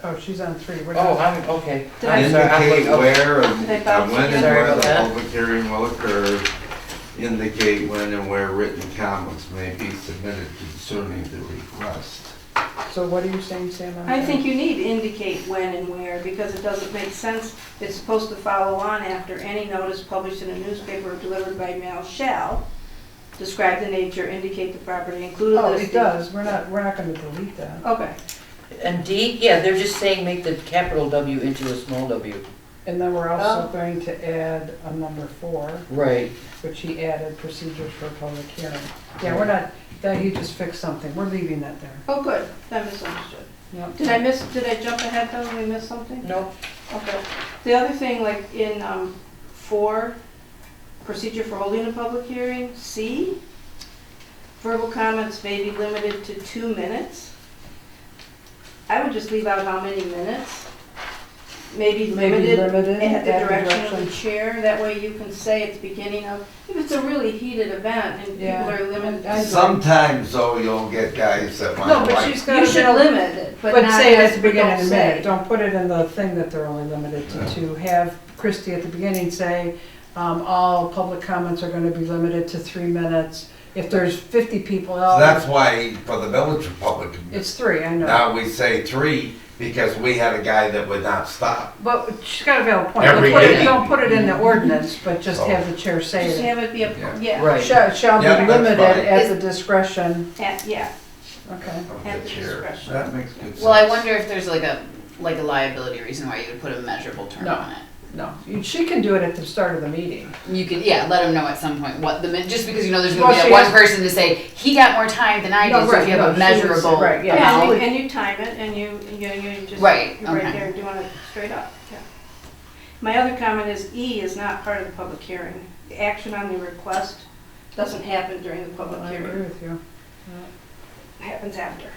Oh, she's on 3. We're Oh, not- okay. Did I- I'm sorry, I'm Indicate like, okay. where and Did I bounce when and again? Sorry where about the that. public hearing will occur. Indicate when and where written comments may be submitted concerning the request. So what are you saying, Sam? I'm I sorry? think you need to indicate when and where, because it doesn't make sense. It's supposed to follow on after any notice published in a newspaper or delivered by mail shall describe the nature, indicate the property, include a Oh, listing. it does. We're not gonna delete that. Okay. And D, yeah, they're just saying make the capital W into a small w. And then we're also Oh. going to add a number 4, Right. which he added procedures for a public hearing. Yeah, we're not, that he just fixed something. We're leaving that there. Oh, good. I misunderstood. Yep. Did I jump ahead though? Did we miss something? Nope. Okay. The other thing, like in 4, procedure for holding a public hearing, C, verbal comments may be limited to 2 minutes. I would just leave out how many minutes. Maybe limited at the direction of the chair. That way you can say at the beginning of, if it's a really heated event and people Yeah. are limited. Sometimes though, you'll get guys that No, might but like. she's got You to should limit it, but But not say it at as- the but beginning don't of the say. minute, don't put it in the thing that they're only limited to 2. Have Christie at the beginning say, all public comments are gonna be limited to 3 minutes. If there's 50 people So out, that's why for the Village Republic, it's 3, I know. now we say 3 because we had a guy that would not stop. But she's got a valid point. Every meeting. Don't put it in the ordinance, but just have the chair say Just it. have it be a, Yeah. yeah. Right. Shall Yeah, be that's limited fine. at the discretion. Yeah. Okay. Of At the the chair. discretion. That makes good sense. Well, I wonder if there's like a liability reason why you would put a measurable term No. on it. No, she can do it at the start of the meeting. You could, yeah, let them know at some point what just because you know there's Well, going to be she that one has- person to say he got more time than I did. No, So right, if you no, have a she would say- measurable right, yeah. Yeah, amount, and you time it, and you just, Right, you're right okay. there doing it straight up, yeah. My other comment is E is not part of the public hearing. The action on the request doesn't happen during the public I agree hearing. with you. It happens after.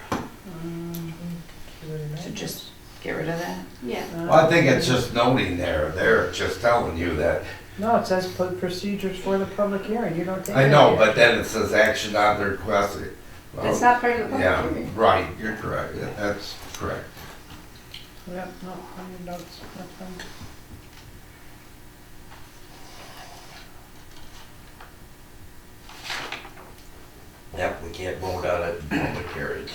so just get rid of that. Yeah. Well, I think it's just noting there, they're just telling you that. No, it says put procedures for the public hearing, you don't take. I know, any but action. then it says action on the request. Well, It's not part of the public Yeah, hearing. right, you're correct, Yeah, that's correct. Yep, no, on your notes, that's fine. Yep, we can't vote on it in public hearing.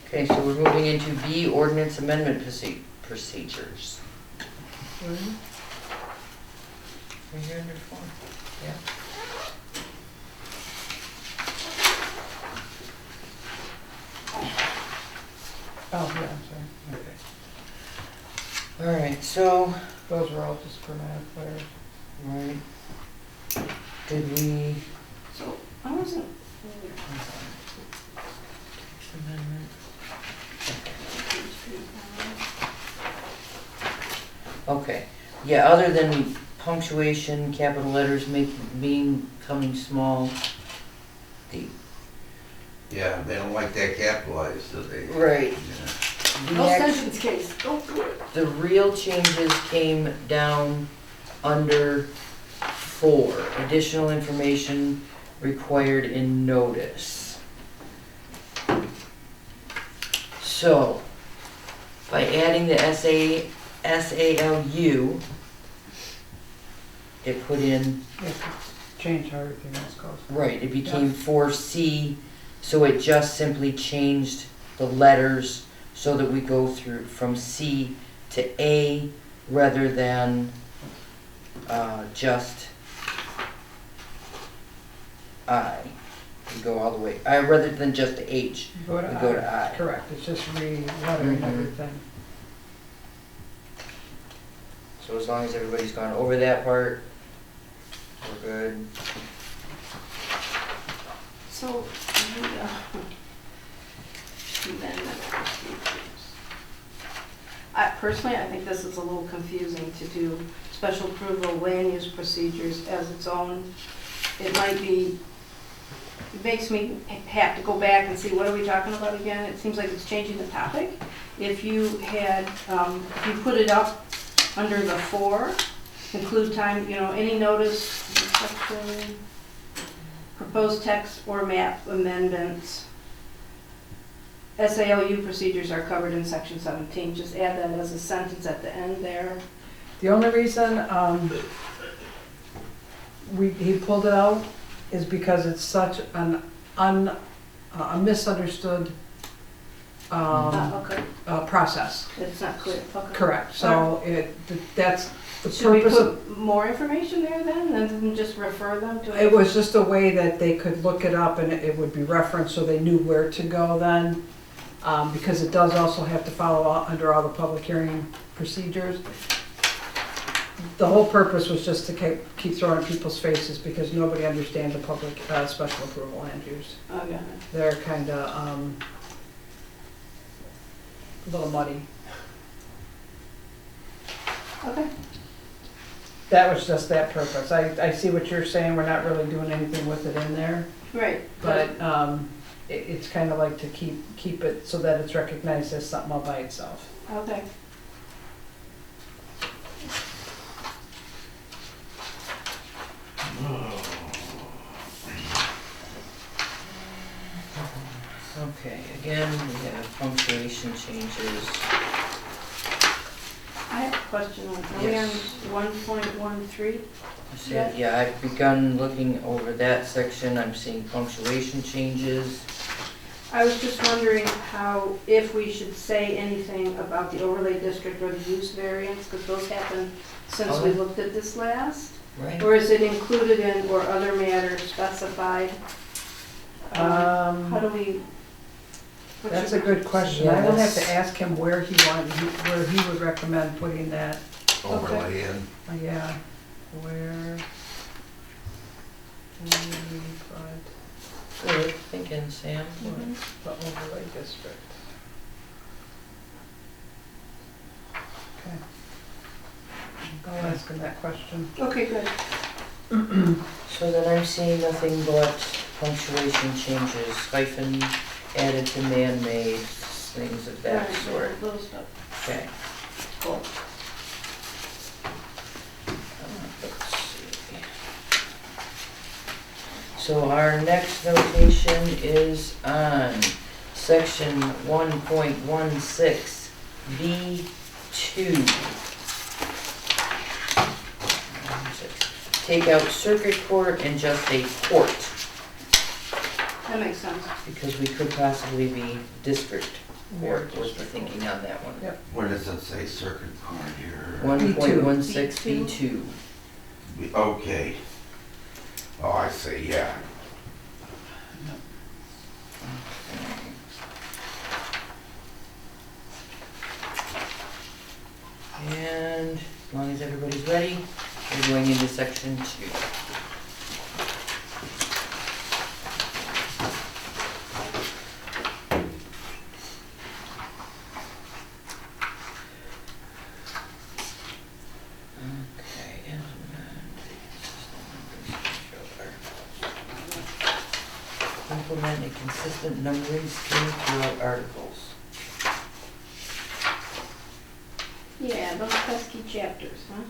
Okay, so we're moving into B, Ordinance Amendment procedures. Right here under 4, yeah. Oh, yeah, I'm sorry. Okay. All right, so, Those are all just grammatic errors. right, did we, So, I wasn't, amendment? Okay, yeah, other than punctuation, capital letters becoming small, the, Yeah, they don't like that capitalized, do they? right. Yeah. The no act- sentence case, don't do it. The real changes came down under 4, additional information required in notice. So, by adding the SALU, it put in, You have to change how everything else goes. right, it became 4C, so it just simply changed the letters so that we go through from C to A rather than just I. We go all the way, rather than just to H, You go to we go to I. Correct, it's just re-lettering Mhm. everything. So as long as everybody's gone over that part, we're good. So, amendment procedures. Personally, I think this is a little confusing to do special approval land use procedures as its own. It might be, it makes me have to go back and see, what are we talking about again? It seems like it's changing the topic. If you had, if you put it up under the 4, include time, any notice, section, proposed text or map amendments. SALU procedures are covered in section 17. Just add that as a sentence at the end there. The only reason he pulled it out is because it's such a misunderstood Okay, process. it's not clear. Okay. Correct, so that's the Should we purpose of, put more information there then, than just refer them to? it was just a way that they could look it up and it would be referenced so they knew where to go then. because it does also have to follow under all the public hearing procedures. The whole purpose was just to keep throwing in people's faces because nobody understands the public, special approval land use. Okay. They're kinda, a little muddy. Okay. That was just that purpose. I see what you're saying, we're not really doing anything with it in there, Right. but, it's kinda like to keep it so that it's recognized as something all by itself. Okay. Okay, again, we have punctuation changes. I have a question. Are we on 1.13? I said, yeah, I've begun looking over that section. I'm seeing punctuation changes. I was just wondering if we should say anything about the overlay district or the use variance, because those happened since we looked at this last? Right. Or is it included in or other matters specified? How do we? That's a good question. I will have to ask him where he would recommend putting that. Overlay in. Yeah, where we put Good thinking, Sam. the overlay district. Okay. I'll ask him that question. Okay, good. So then I'm seeing nothing but punctuation changes, hyphen added to man-made, things of that Right, sort. little stuff. Okay. Cool. Let's see. So our next notation is on section 1.16 B2. Take out circuit court and just a court, That makes sense. because we could possibly be district court, was the thinking on that one. Yep. Where does it say circuit court here? 1.16 B2. Okay. Oh, I see, yeah. And as long as everybody's ready, we're going into section 2. Okay, implement a consistent numbering scheme throughout articles. Yeah, those pesky chapters, huh?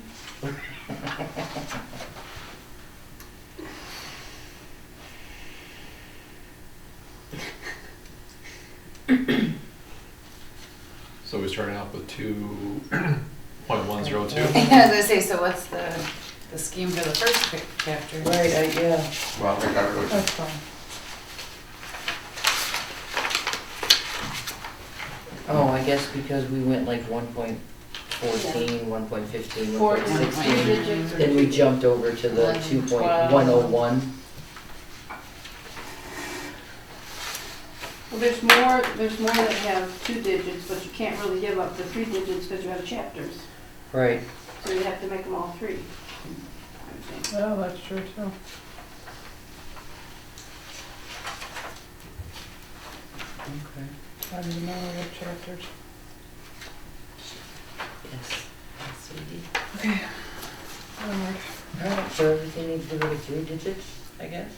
So we're starting off with 2.102. Yeah, I was gonna say, so what's the scheme for the first chapter? Right, yeah. Well, I gotta go. That's fine. Oh, I guess because we went like 1.14, 1.15, 1.16, digits or then we jumped over to the 2.101. Well, there's more that have 2 digits, but you can't really give up the 3 digits because you have chapters. Right. So you have to make them all 3. Well, that's true too. Okay. I don't even know what chapters. Yes. Yes, we did. Okay. Alright. Alright, so everything needs to go to 3 digits, I guess?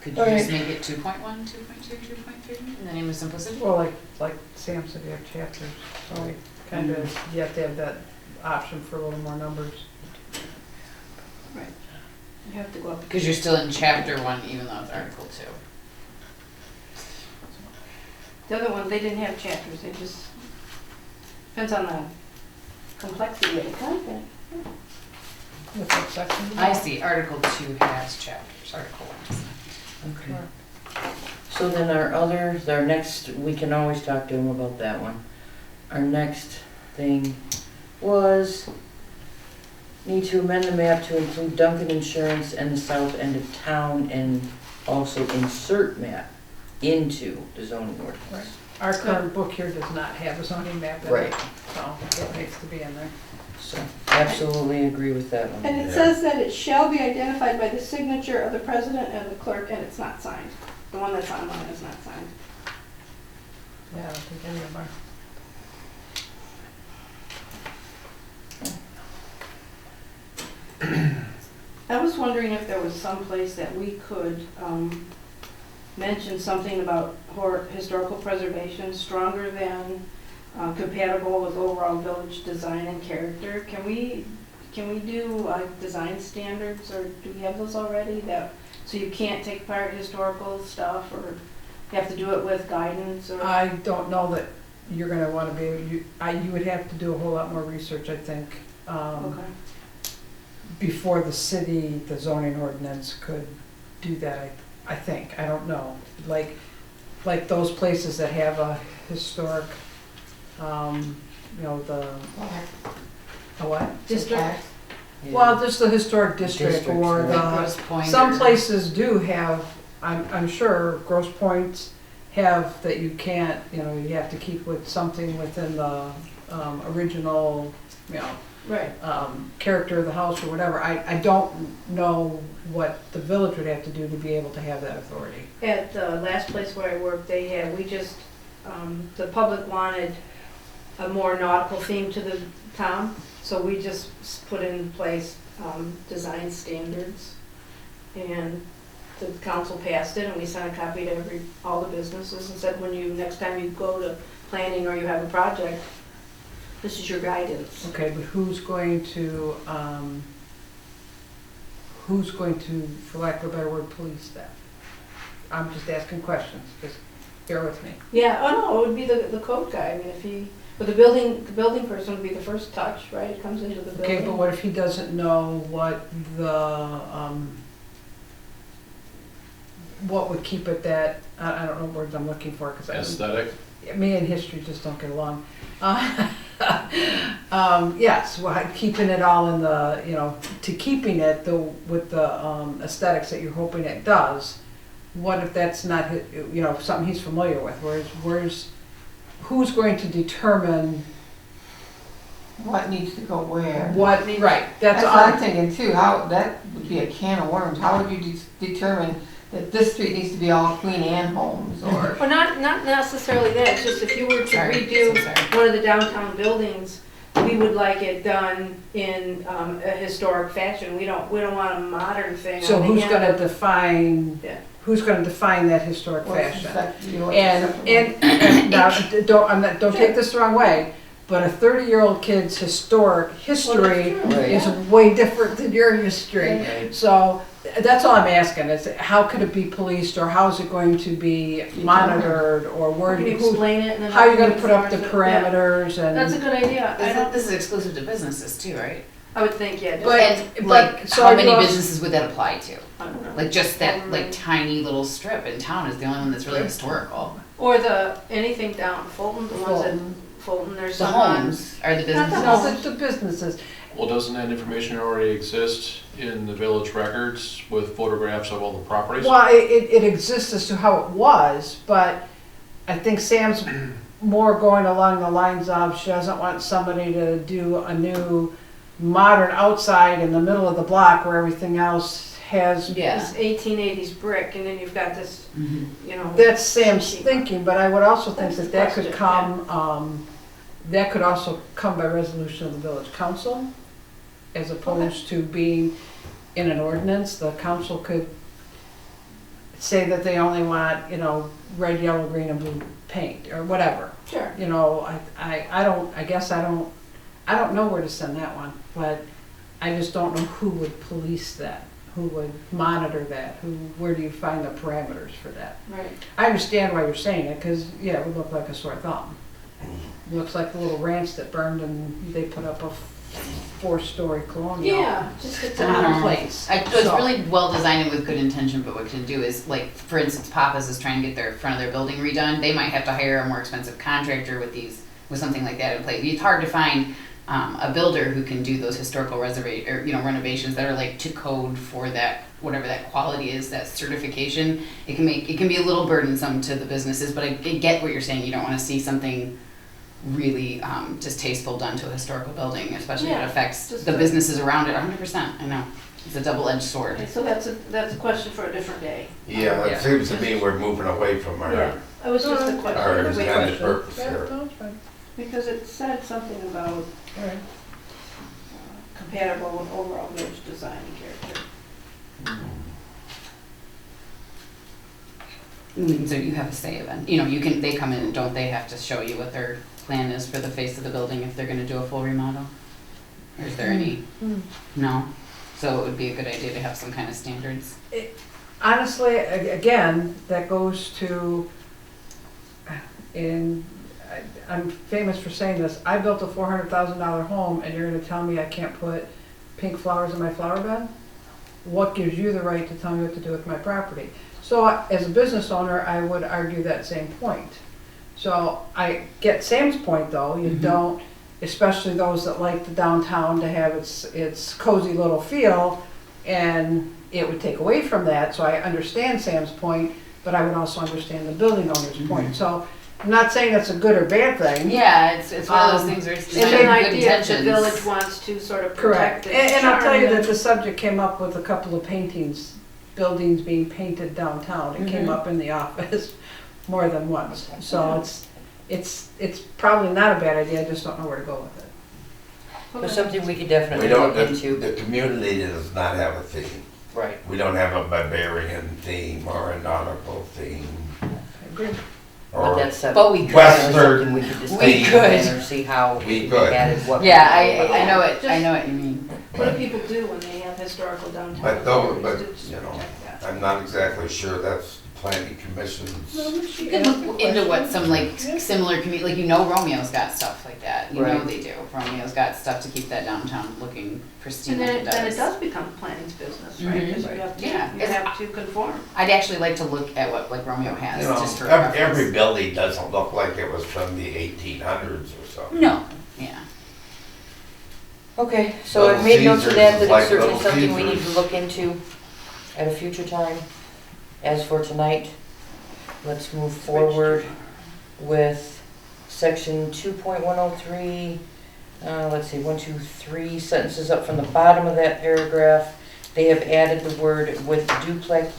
Could you just make it 2.1, 2.2, 2.3 in the name of simplicity? Well, like Sam said, you have chapters, so we kind of, you have to have that option for a little more numbers. Right. You have to go up. Because you're still in chapter 1 even though it's article 2. The other one, they didn't have chapters, they just, depends on the complexity of the content. With what section? I see, article 2 has chapters, article 1 does not. Okay. So then our next, we can always talk to him about that one. Our next thing was need to amend the map to include Duncan Insurance and the south end of town and also insert map into the zoning ordinance. Our current book here does not have a zoning map in Right. it, so it needs to be in there. So, absolutely agree with that one. And it says that it shall be identified by the signature of the president and the clerk, and it's not signed. The one that's online is not signed. Yeah, I don't think any of them are. I was wondering if there was some place that we could mention something about historical preservation stronger than compatible with overall village design and character. Can we do like design standards, or do we have those already? So you can't take apart historical stuff, or you have to do it with guidance, or? I don't know that you're gonna wanna be, you would have to do a whole lot more research, I think, Okay. before the city, the zoning ordinance could do that, I think, I don't know. Like those places that have a historic, you know, a what? District? Yeah. Well, just the historic district Districts, or right. Like Grosse Pointe some or- places do have, I'm sure Grosse Pointes have that you can't, you know, you have to keep with something within the original, you know, Right. character of the house or whatever. I don't know what the village would have to do to be able to have that authority. At the last place where I worked, the public wanted a more nautical theme to the town, so we just put in place design standards. And the council passed it, and we sent a copy to all the businesses and said, next time you go to planning or you have a project, this is your guidance. Okay, but who's going to, for lack of a better word, police that? I'm just asking questions, just bear with me. Yeah, oh no, it would be the code guy, I mean, but the building person would be the first touch, right? It comes into the building. Okay, but what if he doesn't know what what would keep it that, I don't know what words I'm looking for, because Aesthetic? me and history just don't get along. Yes, well, keeping it all in the, you know, to keeping it with the aesthetics that you're hoping it does. What if that's not, you know, something he's familiar with? Who's going to determine What needs to go where? what? Right, That's that's what I'm all. thinking too, how, that would be a can of worms. How would you determine that this street needs to be all Queen Anne homes or? Well, not necessarily that, it's just if you were to Sorry, redo so sorry. one of the downtown buildings, we would like it done in a historic fashion. We don't want a modern thing. So on the who's end gonna of- define? Yeah. Who's gonna define that historic what's fashion? acceptable? And now, don't take this the wrong way, but a 30-year-old kid's historic history Well, that's is way different than your history. Right. So that's all I'm asking is how could it be policed, or how is it going to be monitored, or How where can do you you, explain it and then? how are you gonna can put up the enforce it? Yeah. parameters That's a and? good idea. This is exclusive to businesses too, right? I would think, yeah. But- And like, so how are many you also- businesses would that apply to? I don't know. Like just that like tiny little strip in town is the only one that's really historical. Or anything down Fulton, the ones at Fulton, there's The some on. homes are the Not the businesses. No, it's the businesses. Well, doesn't that information already exist in the village records with photographs of all the properties? Well, it exists as to how it was, but I think Sam's more going along the lines of she doesn't want somebody to do a new modern outside in the middle of the block where everything else has. Yeah. It's 1880s brick, and then you've got this, Mhm. you know. That's Sam's cheap. thinking, but I would also think That's that the could question, come, that could also come by resolution of the village council, as opposed to being in an ordinance. The council could say that they only want, you know, red, yellow, green, and blue paint, or whatever. Sure. You know, I guess I don't know where to send that one, but I just don't know who would police that, who would monitor that, where do you find the parameters for that? Right. I understand why you're saying it, because, yeah, it would look like a sore thumb. It looks like the little ranch that burned and they put up a 4-story colonial. Yeah, just It's an odd place. It's So- really well designed and with good intention, but what it can do is, like, for instance, Papa's is trying to get their front of their building redone. They might have to hire a more expensive contractor with something like that in place. It's hard to find a builder who can do those historical renovations that are like to code for that, whatever that quality is, that certification, it can be a little burdensome to the businesses, but I get what you're saying. You don't want to see something really distasteful done to a historical building, especially if it affects the businesses around it. 100%. I know. It's a double-edged sword. Okay, so that's a question for a different day. Yeah, it seems to me we're moving away from our It was just a question. our That's a intended question. purpose Yeah, here. no, it's fine. Because it said something about All right. compatible with overall village design and character. So you have a say of it. They come in and don't they have to show you what their plan is for the face of the building if they're gonna do a full remodel? Or is there any? No? So it would be a good idea to have some kind of standards. Honestly, again, that goes to, I'm famous for saying this, I built a $400,000 home and you're gonna tell me I can't put pink flowers in my flower bed? What gives you the right to tell me what to do with my property? So as a business owner, I would argue that same point. So I get Sam's point though, you don't, especially those that like the downtown to have its cozy little feel, and it would take away from that, so I understand Sam's point, but I would also understand the building owner's point. So I'm not saying that's a good or bad thing. Yeah, it's one of those things where it's It's just an good idea the intentions. village wants to sort of Correct. protect its And I'll tell you charm that the subject came up with a couple of paintings, buildings being painted downtown. It came up in the office more than once. So it's probably not a bad idea, I just don't know where to go with it. There's something we could We definitely don't, look into. the community does not have a theme. Right. We don't have a barbarian theme or a nautical theme. I agree. But Or that's But we could. Western something we could discuss theme. and see how We we could. added what. Yeah, I know it. I know what you mean. What do people do when they have historical downtown? But though, properties but, to protect that? I'm not exactly sure that's the planning commission's. You can look into what some similar community, Romeo's got stuff like that. You know Right. they do. Romeo's got stuff to keep that downtown looking pristine And like then it it does. does become planning's business, right? Because you have to, Yeah. you have to conform. I'd actually like to look at what Romeo has, You know, just for every reference. building doesn't look like it was from the 1800s or something. No, yeah. Okay, so Little I've made notes of Caesars that, is that like it's certainly Little something we need to Caesars. look into at a future time. As for tonight, let's move forward with section 2.103. Let's see, 1, 2, 3 sentences up from the bottom of that paragraph. They have added the word with duplex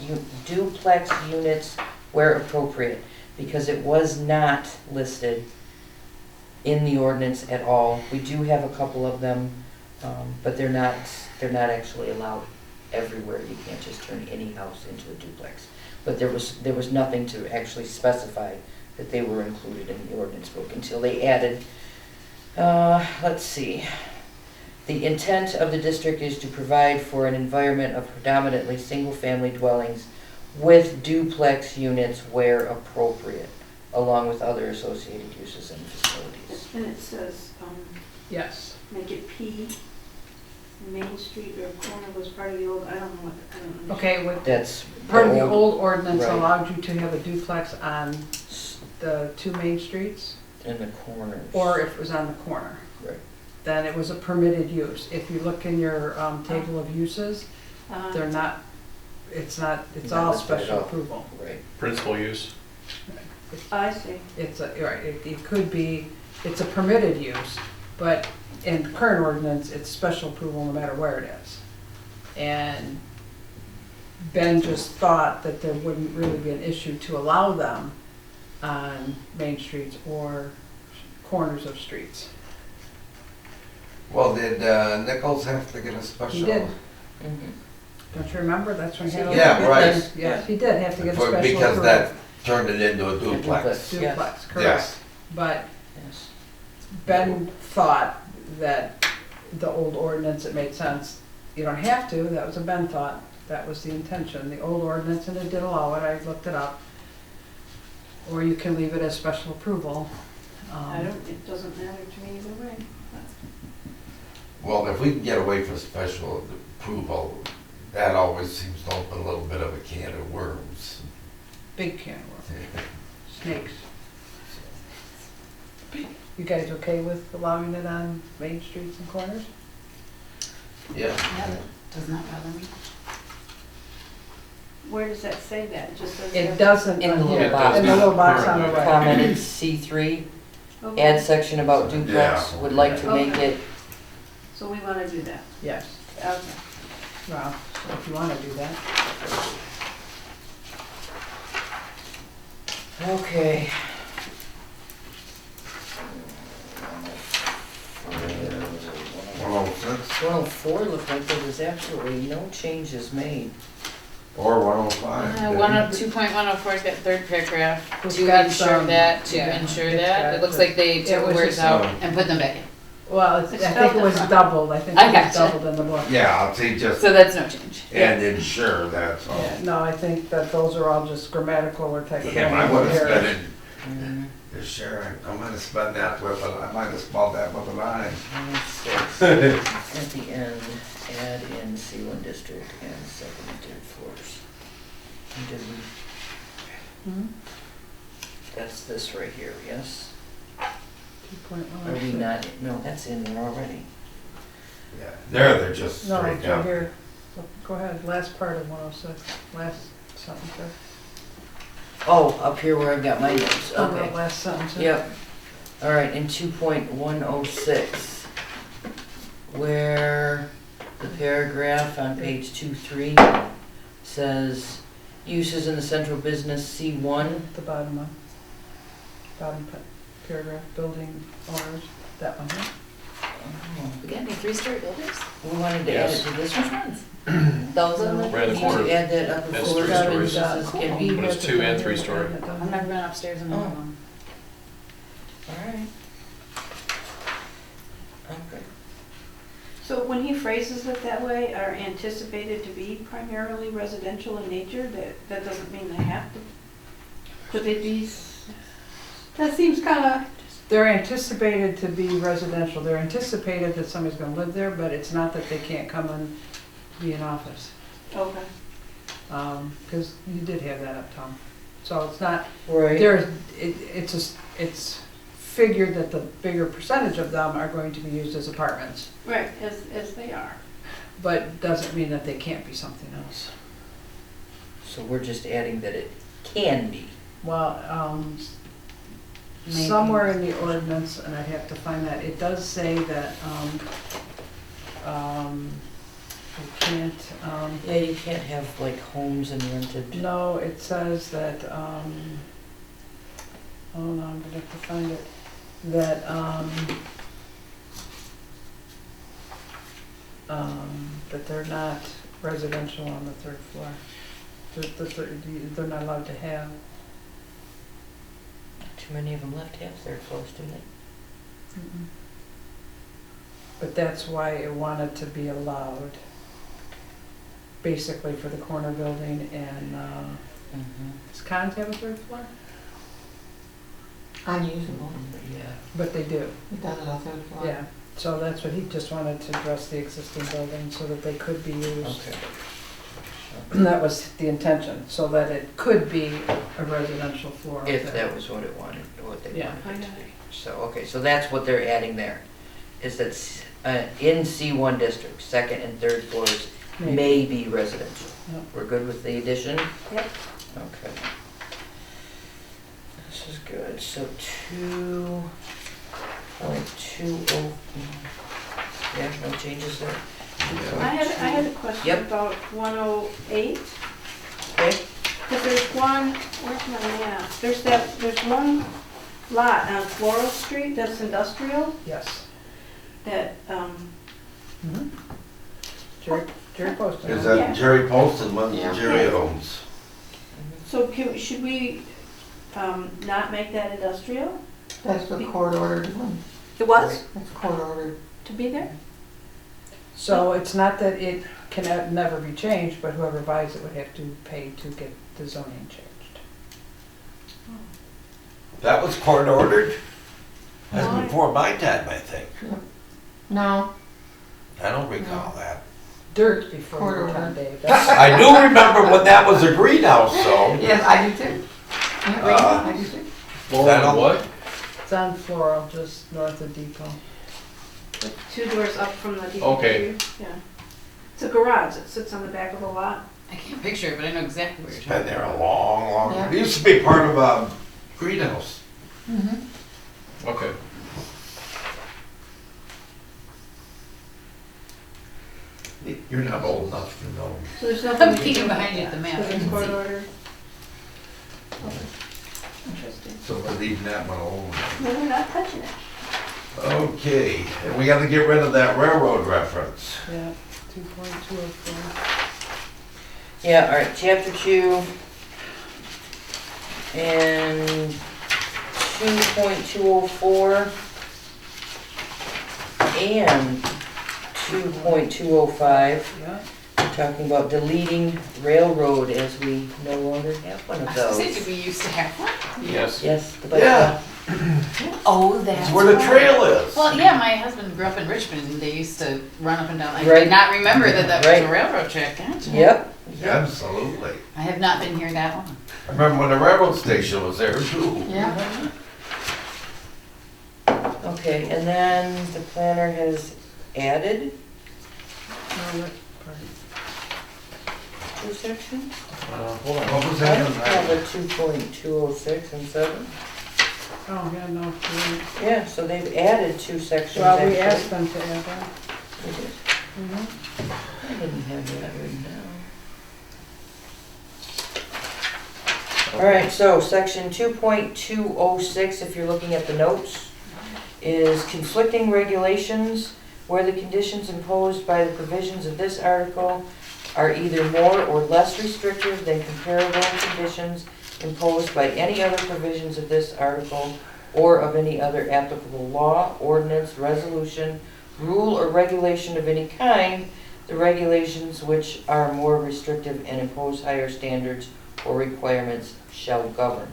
units where appropriate, because it was not listed in the ordinance at all. We do have a couple of them, but they're not actually allowed everywhere. You can't just turn any house into a duplex. But there was nothing to actually specify that they were included in the ordinance book until they added, let's see. The intent of the district is to provide for an environment of predominantly single-family dwellings with duplex units where appropriate, along with other associated uses and facilities. And it says, Yes. make it P, Main Street or corner was part of the old, I don't know what, I don't understand. Okay, with That's part of the old ordinance Right. allowed you to have a duplex on the 2 main streets, in the corners. or if it was on the corner. Right. Then it was a permitted use. If you look in your table of uses, they're not, it's Not all listed at special all. approval. Right. Principal use. I see. It could be, it's a permitted use, but in the current ordinance, it's special approval no matter where it is. And Ben just thought that there wouldn't really be an issue to allow them on main streets or corners of streets. Well, did Nichols have to get a special? He did. Mhm. Don't you remember? That's when he had. Yeah, right. Yeah, he did have to get a special approval. Because that turned it into a duplex. Yes. Duplex, correct. Yes. But Yes. Ben thought that the old ordinance, it made sense. You don't have to, that was a Ben thought, that was the intention. The old ordinance, and it did allow it, I looked it up. Or you can leave it as special approval. It doesn't matter to me either way. Well, if we can get away from special approval, that always seems to open a little bit of a can of worms. Big can of worms. Snakes. You guys okay with allowing it on main streets and corners? Yeah. Yeah, that does not bother me. Where does that say that? It just says. It doesn't In the on little here, box. in the little box on the Currently. right. Commented C3, Okay. add section about duplex, Yeah. would like to make Okay. it, So we want to do that. Yes, Okay. well, if you wanna do that. okay. 106 104 looked like there was absolutely no changes made. or 105. 2.104's got third paragraph, It's to got ensure some- that, to yeah, ensure it's that. got It looks the- like they it took was words just- out and put them back in. Well, It's I think spelled it was different. doubled, I think I it was gotcha. doubled in the book. Yeah, I'll say just, So that's no change. and ensure, that's all. Yeah, no, I think that those are all just grammatical or typographical Yeah, I would have errors. spent it, Mm, sure, I might have spelled that with I might have spelled that with a line. 106. At the end, add in C1 district and second and third floors. And did we, Mhm. that's this right here, yes? 2.106. Are we not, no, that's in there already. Yeah, they're just No, straight it's right down. here. Go ahead, last part of 106, last sentence there. Oh, up here where I've got my notes, Oh, the okay. last sentence. Yep. All right, in 2.106, where the paragraph on page 2.3 says, uses in the central business C1, The bottom one. Bottom paragraph, building owners, that one, huh? We got any 3-story buildings? we wanted to add it Yes. to this one. Those on the. Right in the need corner. to add that up That's before 3 stories. businesses can be. But it's 2 and 3 story. I've never been upstairs in one of Oh. them. All right. Okay. So when he phrases it that way, are anticipated to be primarily residential in nature, that doesn't mean they have to? Could they be, that seems kind of, They're anticipated to be residential, they're anticipated that somebody's gonna live there, but it's not that they can't come and be in office. okay. Cause you did have that up, Tom. So it's not, Right. it's figured that the bigger percentage of them are going to be used as apartments, Right, as they are. but doesn't mean that they can't be something else. So we're just adding that it can be. Well, Maybe. somewhere in the ordinance, and I'd have to find that, it does say that, you can't, Yeah, you can't have like homes and rented. no, it says that, oh no, I'm gonna have to find it, that, that they're not residential on the third floor. They're not allowed to have. Too many of them left have third floors, do they? But that's why it wanted to be allowed, basically for the corner building and, Mm-hmm. does Cons have a third floor? Unusable. Yeah. But they do, It does it on third floor. yeah. So that's what he just wanted to address the existing building so that they could be used. Okay. And that was the intention, so that it could be a residential floor. If that was what it wanted, what they Yeah. wanted it to be. So, okay, so that's what they're adding there, is that in C1 district, second and third floors Maybe. may be residential. Yep. We're good with the addition? Yep. Okay. This is good, so 2.20, yeah, no changes there? I had a question Yep. about 108. Okay, Because there's one, where's my map? There's one lot on Floral Street that's industrial Yes. that, Jerry posted. Is it. that Yeah. Jerry Poston, one Yeah. Jerry owns? so should we not make that industrial? That's the court ordered one. It was That's court ordered. to be there? So it's not that it can never be changed, but whoever buys it would have to pay to get the zoning changed. That was court ordered? That's Why? before my time, I think. No, I don't recall that. Dirt before Court your time, order. Dave. That's- I do remember when that was a greenhouse, so. yes, I do too. Yeah, I do too. Floor That on all- what? It's on Floral, just north of Depot. 2 doors up from the depot. Okay. Yeah. It's a garage. It sits on the back of the lot. I can't picture it, but I know exactly where you're It's talking been about. there a long, long, Yeah. it used to be part of a greenhouse. Okay. You're not old enough to know. So there's nothing. I'm we can peeking do about behind you at that, the map. 'cause I it's can court see. order. Okay. Interesting. So we're leaving that one alone. No, we're not touching it. Okay, and we gotta get rid of that railroad reference. Yeah, 2.204. Yeah, all right, chapter 2 and 2.204 and 2.205, Yeah. talking about deleting railroad as we no longer have one I of was gonna say, those. did we used to have one? Yes. Yes, the bike Yeah. Oh, that's It's where the why. trail is. Well, yeah, my husband grew up in Richmond and they used to run up and down. I Right. did not remember that that was Right. a railroad track. Gotcha. Yep, yep. Absolutely. I have not been here that long. I remember when the railroad station was there too. Yeah. Okay, and then the planner has added No, that's part. 2 sections. Hold on. What was I that? don't have a 2.206 and 7. Oh, yeah, no. Yeah, so they've added 2 sections. Well, we actually. asked them to add that. We did. I didn't have that written down. All right, so section 2.206, if you're looking at the notes, is conflicting regulations where the conditions imposed by the provisions of this article are either more or less restrictive than comparable conditions imposed by any other provisions of this article or of any other applicable law, ordinance, resolution, rule, or regulation of any kind, the regulations which are more restrictive and impose higher standards or requirements shall govern.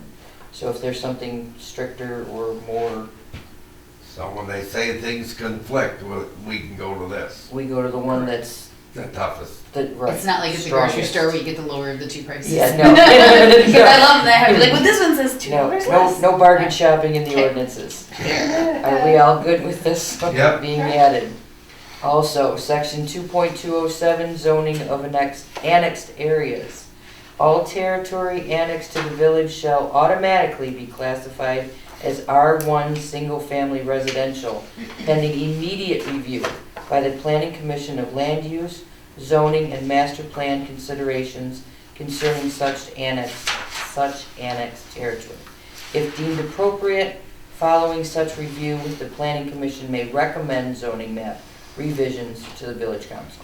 So if there's something stricter or more, So when they say things conflict, we can go to this, we go to the one that's, the toughest. right. It's not like at the grocery strongest. store where you get the lower of the two prices. Yeah, no. Because I love that. I'd be like, well, this one says $2 No, less. no bargain shopping in the ordinances. Are we all good with this Yep. being added? Also, section 2.207, zoning of annexed areas. All territory annexed to the village shall automatically be classified as R1 single-family residential, pending immediate review by the Planning Commission of Land Use, Zoning, and Master Plan considerations concerning such annexed territory. If deemed appropriate, following such review, the Planning Commission may recommend zoning map revisions to the Village Council.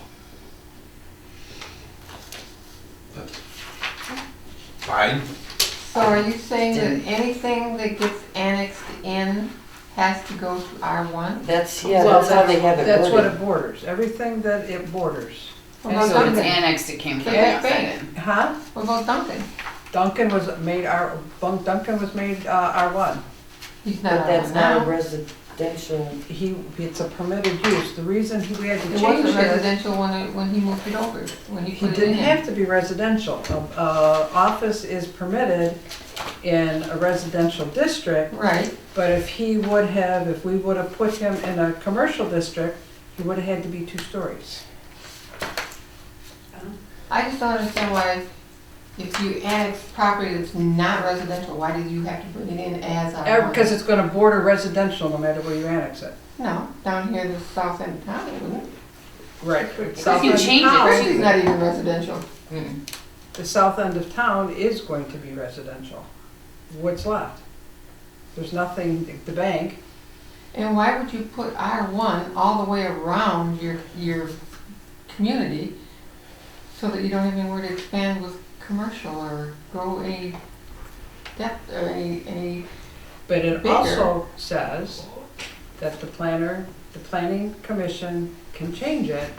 Fine. So are you saying that anything that gets annexed in has to go to R1? That's, Well, that's how they have it That's what worded. it borders, everything that it borders. What So about if it's Duncan? annexed, it came from the Yeah, outside. Huh? What about Duncan? Duncan was made R1. He's not But that's R1 not a now. residential, It's a permitted use. The reason we had to It change wasn't it, residential when he moved it over, when he he put it didn't in. have to be residential. Office is permitted in a residential district, Right, but if we would have put him in a commercial district, he would have had to be 2 stories. I just don't understand why, if you annex property that's not residential, why did you have to put it in as R1? Because it's gonna border residential no matter where you annex it. No, down here, the south end of town, it wouldn't. Right. You can change it, This is not even residential. The south end of town is going to be residential. What's left? There's nothing, the bank, And why would you put R1 all the way around your community so that you don't have anywhere to expand with commercial or grow any depth or any, but it Bigger. also says that the planning commission can change it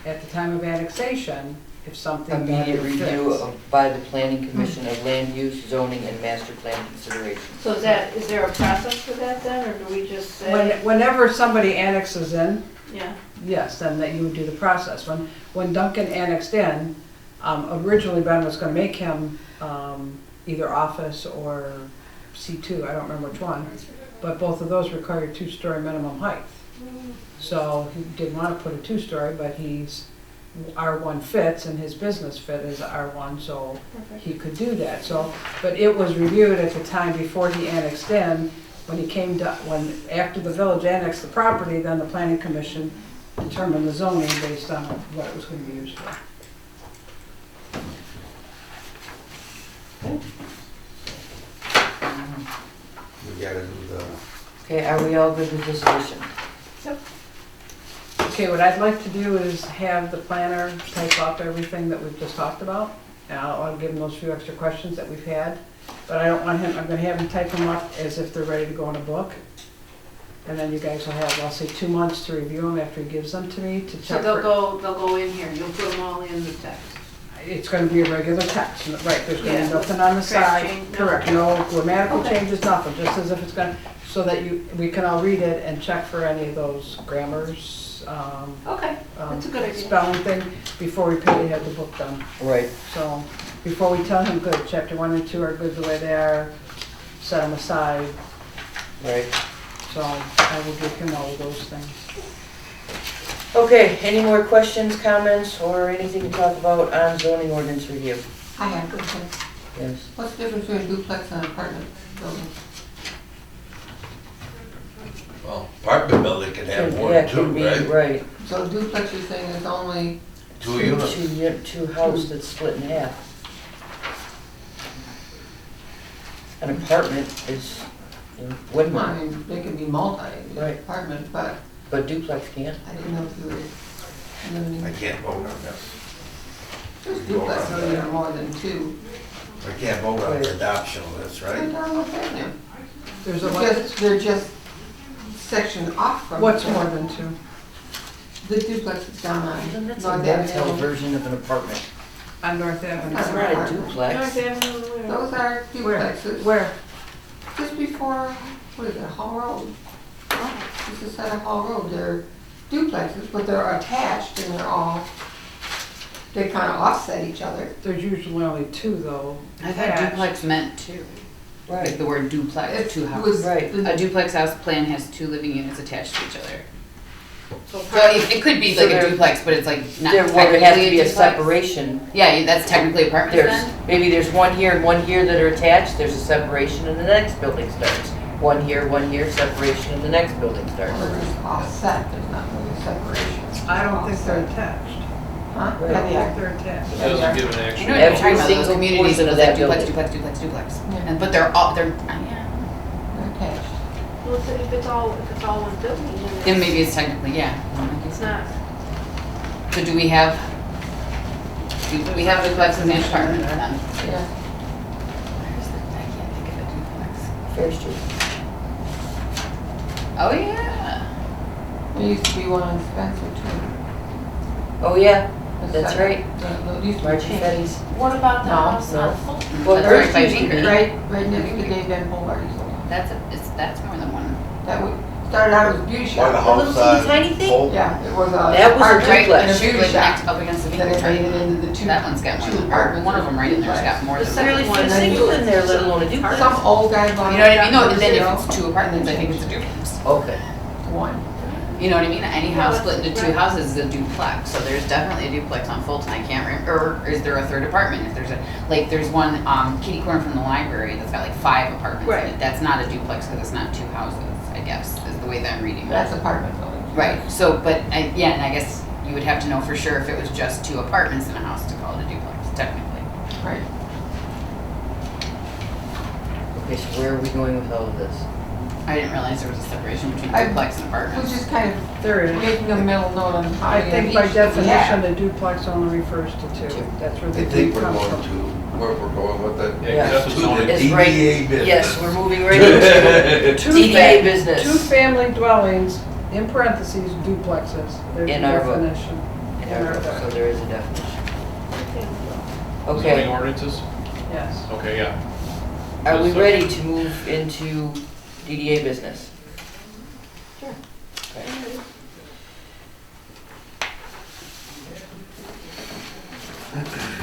at the time of annexation if something immediate better review fits. by the Planning Commission of Land Use, Zoning, and Master Plan considerations. So is there a process for that then, or do we just say? Whenever somebody annexes in, Yeah, yes, then that you would do the process. When Duncan annexed in, originally Ben was gonna make him either office or C2, I don't remember which one. but both of those require 2-story minimum height. So he didn't want to put a 2-story, but R1 fits and his business fit is R1, so he could do that. So, but it was reviewed at the time before he annexed in. When he came to, after the village annexed the property, then the planning commission determined the zoning based on what it was going to be used for. We gotta do the, Okay, are we all good with this addition? Okay, what I'd like to do is have the planner type up everything that we've just talked about. And I'll give him those few extra questions that we've had. But I don't want him, I'm gonna have him type them up as if they're ready to go in a book. And then you guys will have, I'll say 2 months to review them after he gives them to me to So check. they'll go in here, you'll put them all in the text. It's gonna be a regular text, right, there's gonna Yeah. be nothing on the Correct side. change, no. Correct, no grammatical Okay. changes, nothing, just as if it's gonna, so that we can all read it and check for any of those grammars, Okay, that's a good idea. spelling thing, before we pay to have the book done. Right. So, before we tell him, good, chapter 1 and 2 are good the way they are, set them aside, Right. so I will give him all of those things. Okay, any more questions, comments, or anything to talk about on zoning ordinance review? I have a question. Yes. What's the difference between a duplex and an apartment building? Well, apartment building can have more Yeah, than it two, can be, right? right. So a duplex, you're saying is only, Two units. Two house that's split in half. An apartment is, I mean, they can be Right. apartment, but but duplex can't. I didn't know if you were limiting. I can't vote on this. There's duplex, so there are more than two. I can't vote on the adoption of this, They're right? down with them. There's a what? They're just sectioned off from. What's each more other. than 2? The duplex is down on That's a North retail Avenue. version of an apartment. On North Avenue. It's not a duplex. Those are duplexes. Where? Just before, what is it, Hall Road? Just a set of Hall Road. They're duplexes, but they're attached and they kind of offset each other. There's usually only 2 though. I thought attached. duplex meant 2. Like Right. the word duplex, It 2 was houses. Right. the- A duplex house plan has 2 living units attached to each other. So So it could be So like there- a duplex, but it's like not There would technically have to be a duplex. separation. Yeah, that's technically apartments then? Maybe there's one here and one here that are attached, there's a separation and the next building starts. One here, separation and the next building starts. Well, they're just offset, there's not really separation. I don't think they're attached. Huh? Right. I Yeah, don't they think are. they're attached. It doesn't give an You know actual. what I'm Every talking about, those single communities portion that of was that like duplex, building. duplex. Yeah. And, but they're all, yeah. They're attached. Well, if it's all one building, Then maybe it's technically, yeah. it's not. So do we have duplexes and apartments then? Yeah. Where's the, I can't think of a duplex. Fair Street. Oh, yeah. There used to be one on Spencer too. Oh, yeah, The that's second- right. It used to be Margie changed. Fetty's. What about the No, house no. on Fulton? Well, That's hers right by used to be. Baker. Right next to Dave Van Bolvardy's old house. That's more than one. That started out as a beauty Or the shop. A little house teeny tiny thing? Fulton. Yeah, it was a. That was a apartment duplex. and a Shoot, beauty like shop. next up against the Then it made Baker. it into the two. That one's got two more than apartments. one of them right in there's got more The than second Really one, fit a and then single in there, let alone a duplex. Some old guy bought. You know what I mean? No, it and then if for it's 2 apartments, I think it's a duplex. Okay. one. You know what I mean? Any Yeah, house split into 2 right. houses is a duplex, so there's definitely a duplex on Fulton, I can't remember, or is there a 3rd apartment? If there's there's one, kitty corner from the library that's got like 5 apartments in Right. it. That's not a duplex because it's not 2 houses, I guess, is the way that I'm reading That's that. apartment building. Right, so, but, yeah, and I guess you would have to know for sure if it was just 2 apartments in a house to call it a duplex, technically. Right. Okay, so where are we going with all of this? I didn't realize there was a separation between I- duplex and We're apartments. just kind of There is. making a mental note on how I many think of by each that we definition, have. a duplex only refers to 2. That's where I the think 2 we're comes going from. to, where we're going with it. Yeah, 'cause that's what To zoning the It's right- DDA business. Yes, we're moving right into Two DDA fa- business. 2 family dwellings, in parentheses, duplexes. There's In the our book. definition. In our book, so there is a definition. Zoning Okay, ordinances? Yes. Okay, yeah. are we So- ready to move into DDA business? Sure. Okay.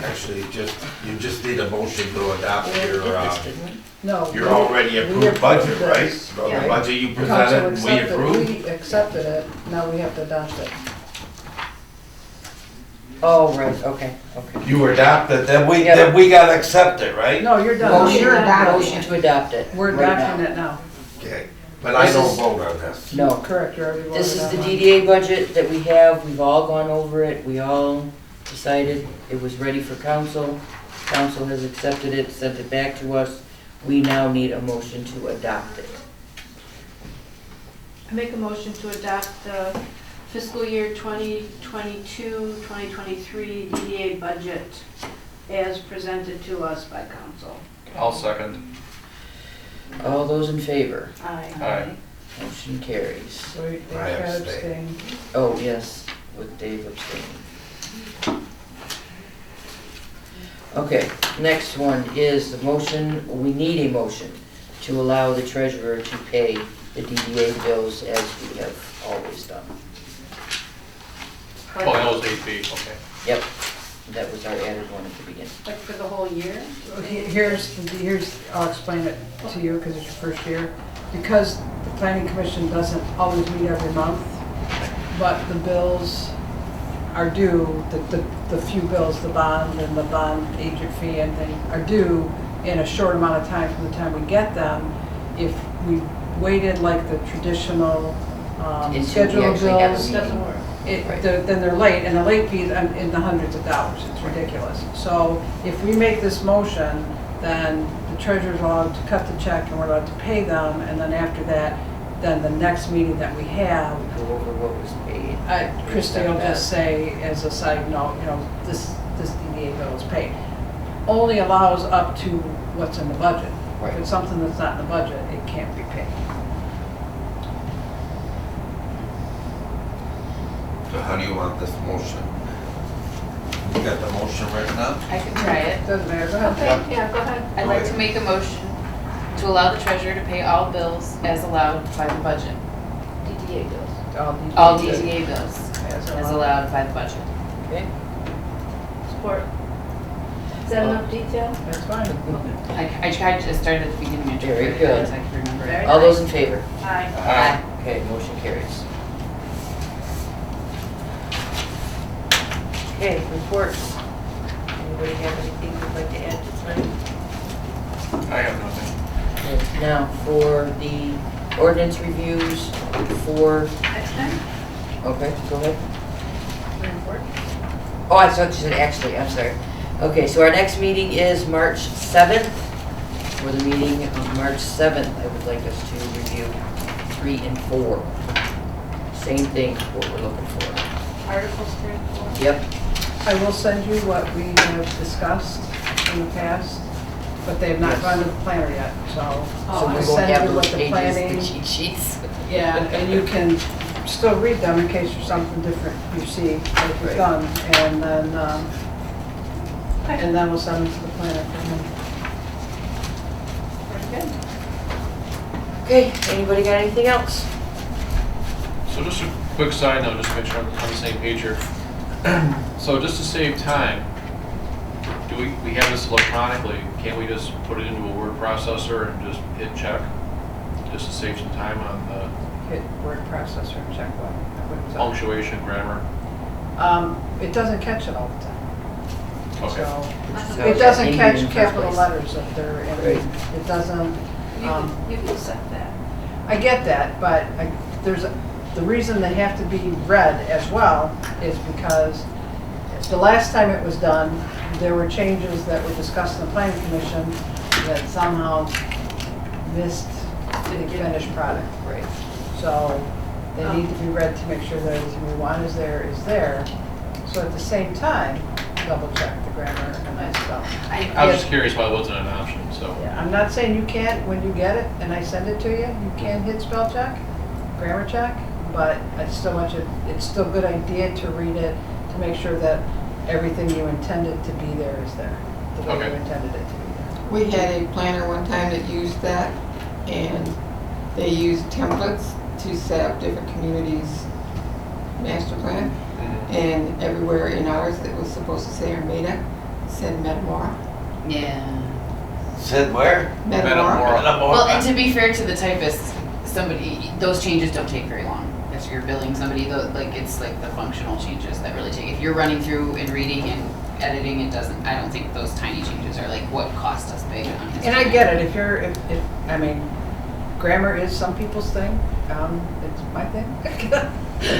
Actually, you just need a motion to adopt We your, did this, didn't we? No. your already approved budget, right? The Yeah. budget you Council presented and we accepted, approved? we accepted it, now we have to adopt it. Oh, right, okay. You adopted, then we Yeah. gotta accept it, right? No, you're done. Motion, you're adopting motion it. to adopt it. We're right adopting now. it now. Okay, but I This don't is- vote on this. No, Correct, you're already voted on this is the it. DDA budget that we have, we've all gone over it, we all decided it was ready for council. Council has accepted it, sent it back to us, we now need a motion to adopt it. I make a motion to adopt the fiscal year 2022, 2023 DDA budget as presented to us by council. I'll second. All those in favor? Aye. Aye. Motion carries. So Dave I got abstain. abstained. Oh, yes, with Dave abstaining. Okay, next one is the motion, we need a motion to allow the treasurer to pay the DDA bills as we have always done. Oh, that was 8B, okay. Yep, that was our added one at the beginning. Like for the whole year? Here's, I'll explain it to you because it's your first year. Because the planning commission doesn't always meet every month, but the bills are due, the few bills, the bond and the bond agent fee and things are due in a short amount of time from the time we get them. If we waited like the traditional Until we schedule of actually have a bills, meeting. Doesn't work. Right. then they're late, and the late fees in the hundreds of dollars, it's ridiculous. So if we make this motion, then the treasurer's allowed to cut the check and we're allowed to pay them, and then after that, then the next meeting that we have, Go over what was paid. Christie will just say as a side note, this DDA bill is paid. Only allows up to what's in the budget. If Right. it's something that's not in the budget, it can't be paid. So how do you want this motion? You got the motion written up? I can try it. Doesn't matter, go ahead. Okay, yeah, go ahead. I'd like to make a motion to allow the treasurer to pay all bills as allowed by the budget. DDA bills. All DDA bills As as allowed by the budget. Okay, Support. Is that enough detail? That's fine. I tried to start at the beginning and Very try to good. as I can remember Very it. all those in favor? Aye. Aye. Okay, motion carries. Okay, reports. Anybody have anything they'd like to add to tonight? I have nothing. Okay, now, for the ordinance reviews, for, Next time? okay, go ahead. Report. Oh, I thought you said actually, I'm sorry. Okay, so our next meeting is March 7th. For the meeting of March 7th, I would like us to review 3 and 4. Same thing, what we're looking for. Articles 3 and 4. Yep, I will send you what we have discussed in the past, but they have not Yes. gone to the planner yet, so. so I'll we won't send have you those what the pages, planning- the cheat sheets. Yeah, and you can still read them in case there's something different you see that Right. you've done, and then we'll send them to the planner for him. Very good. Okay, anybody got anything else? So just a quick side note, just to make sure I'm on the same page here. So just to save time, do we have this electronically? Can't we just put it into a word processor and just hit check? Just to save some time on the Hit word processor and check what it's on. punctuation, grammar? It doesn't catch it all the time, Okay. so. How It is that doesn't angry catch in the first capital place? letters if they're in, Right. it doesn't. You can set that. I get that, but the reason they have to be read as well is because the last time it was done, there were changes that were discussed in the planning commission that somehow missed the finished product. Right. So they need to be read to make sure that everything we want is there. So at the same time, double check the grammar and that stuff. I was just curious why it wasn't an option, so. Yeah, I'm not saying you can't, when you get it and I send it to you, you can hit spell check, grammar check, but I still want you, it's still a good idea to read it, to make sure that everything you intended to be there is there, the way Okay. you intended it to be there. We had a planner one time that used that, and they used templates to set up different communities' master plan. Mhm. And everywhere in ours that was supposed to say Armada said Metamora. Yeah. Said where? Metamora. Well, and to be fair to the typist, those changes don't take very long. If you're billing somebody, it's like the functional changes that really take. If you're running through and reading and editing, I don't think those tiny changes are like what cost us big on his. And I get it, I mean, grammar is some people's thing, it's my thing.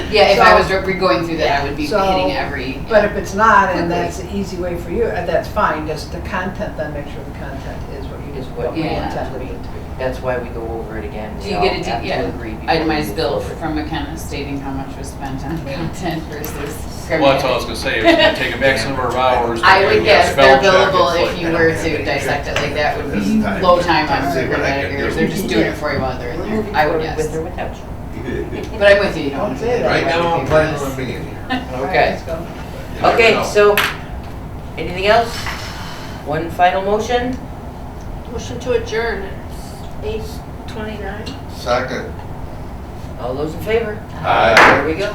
Yeah, if I was So- going through that, I would be So- hitting every. But if it's not, and Quickly. that's the easy way for you, that's fine, just the content, then make sure the content is what you Is just, what what we Yeah. intended it to be. That's why we go over it again. Do We you all get a have to agree before we itemized move bill forward. from McKenna stating how much was spent on content versus? Well, that's all I was gonna say, if you take a maximum number of hours. I then would you guess spell they're check, billable it's if like- you were to dissect it like that would be low time on See what I can editors. do. They're just doing it for you while they're in We're there. moving I would forward with guess. or without you. But I'm with you, you don't want to do that. Right now, I'm planning on being here. Okay. Let's go. You never Okay, know. so, anything else? One final motion? Motion to adjourn at 8:29. Second. All those in favor? Aye. There we go.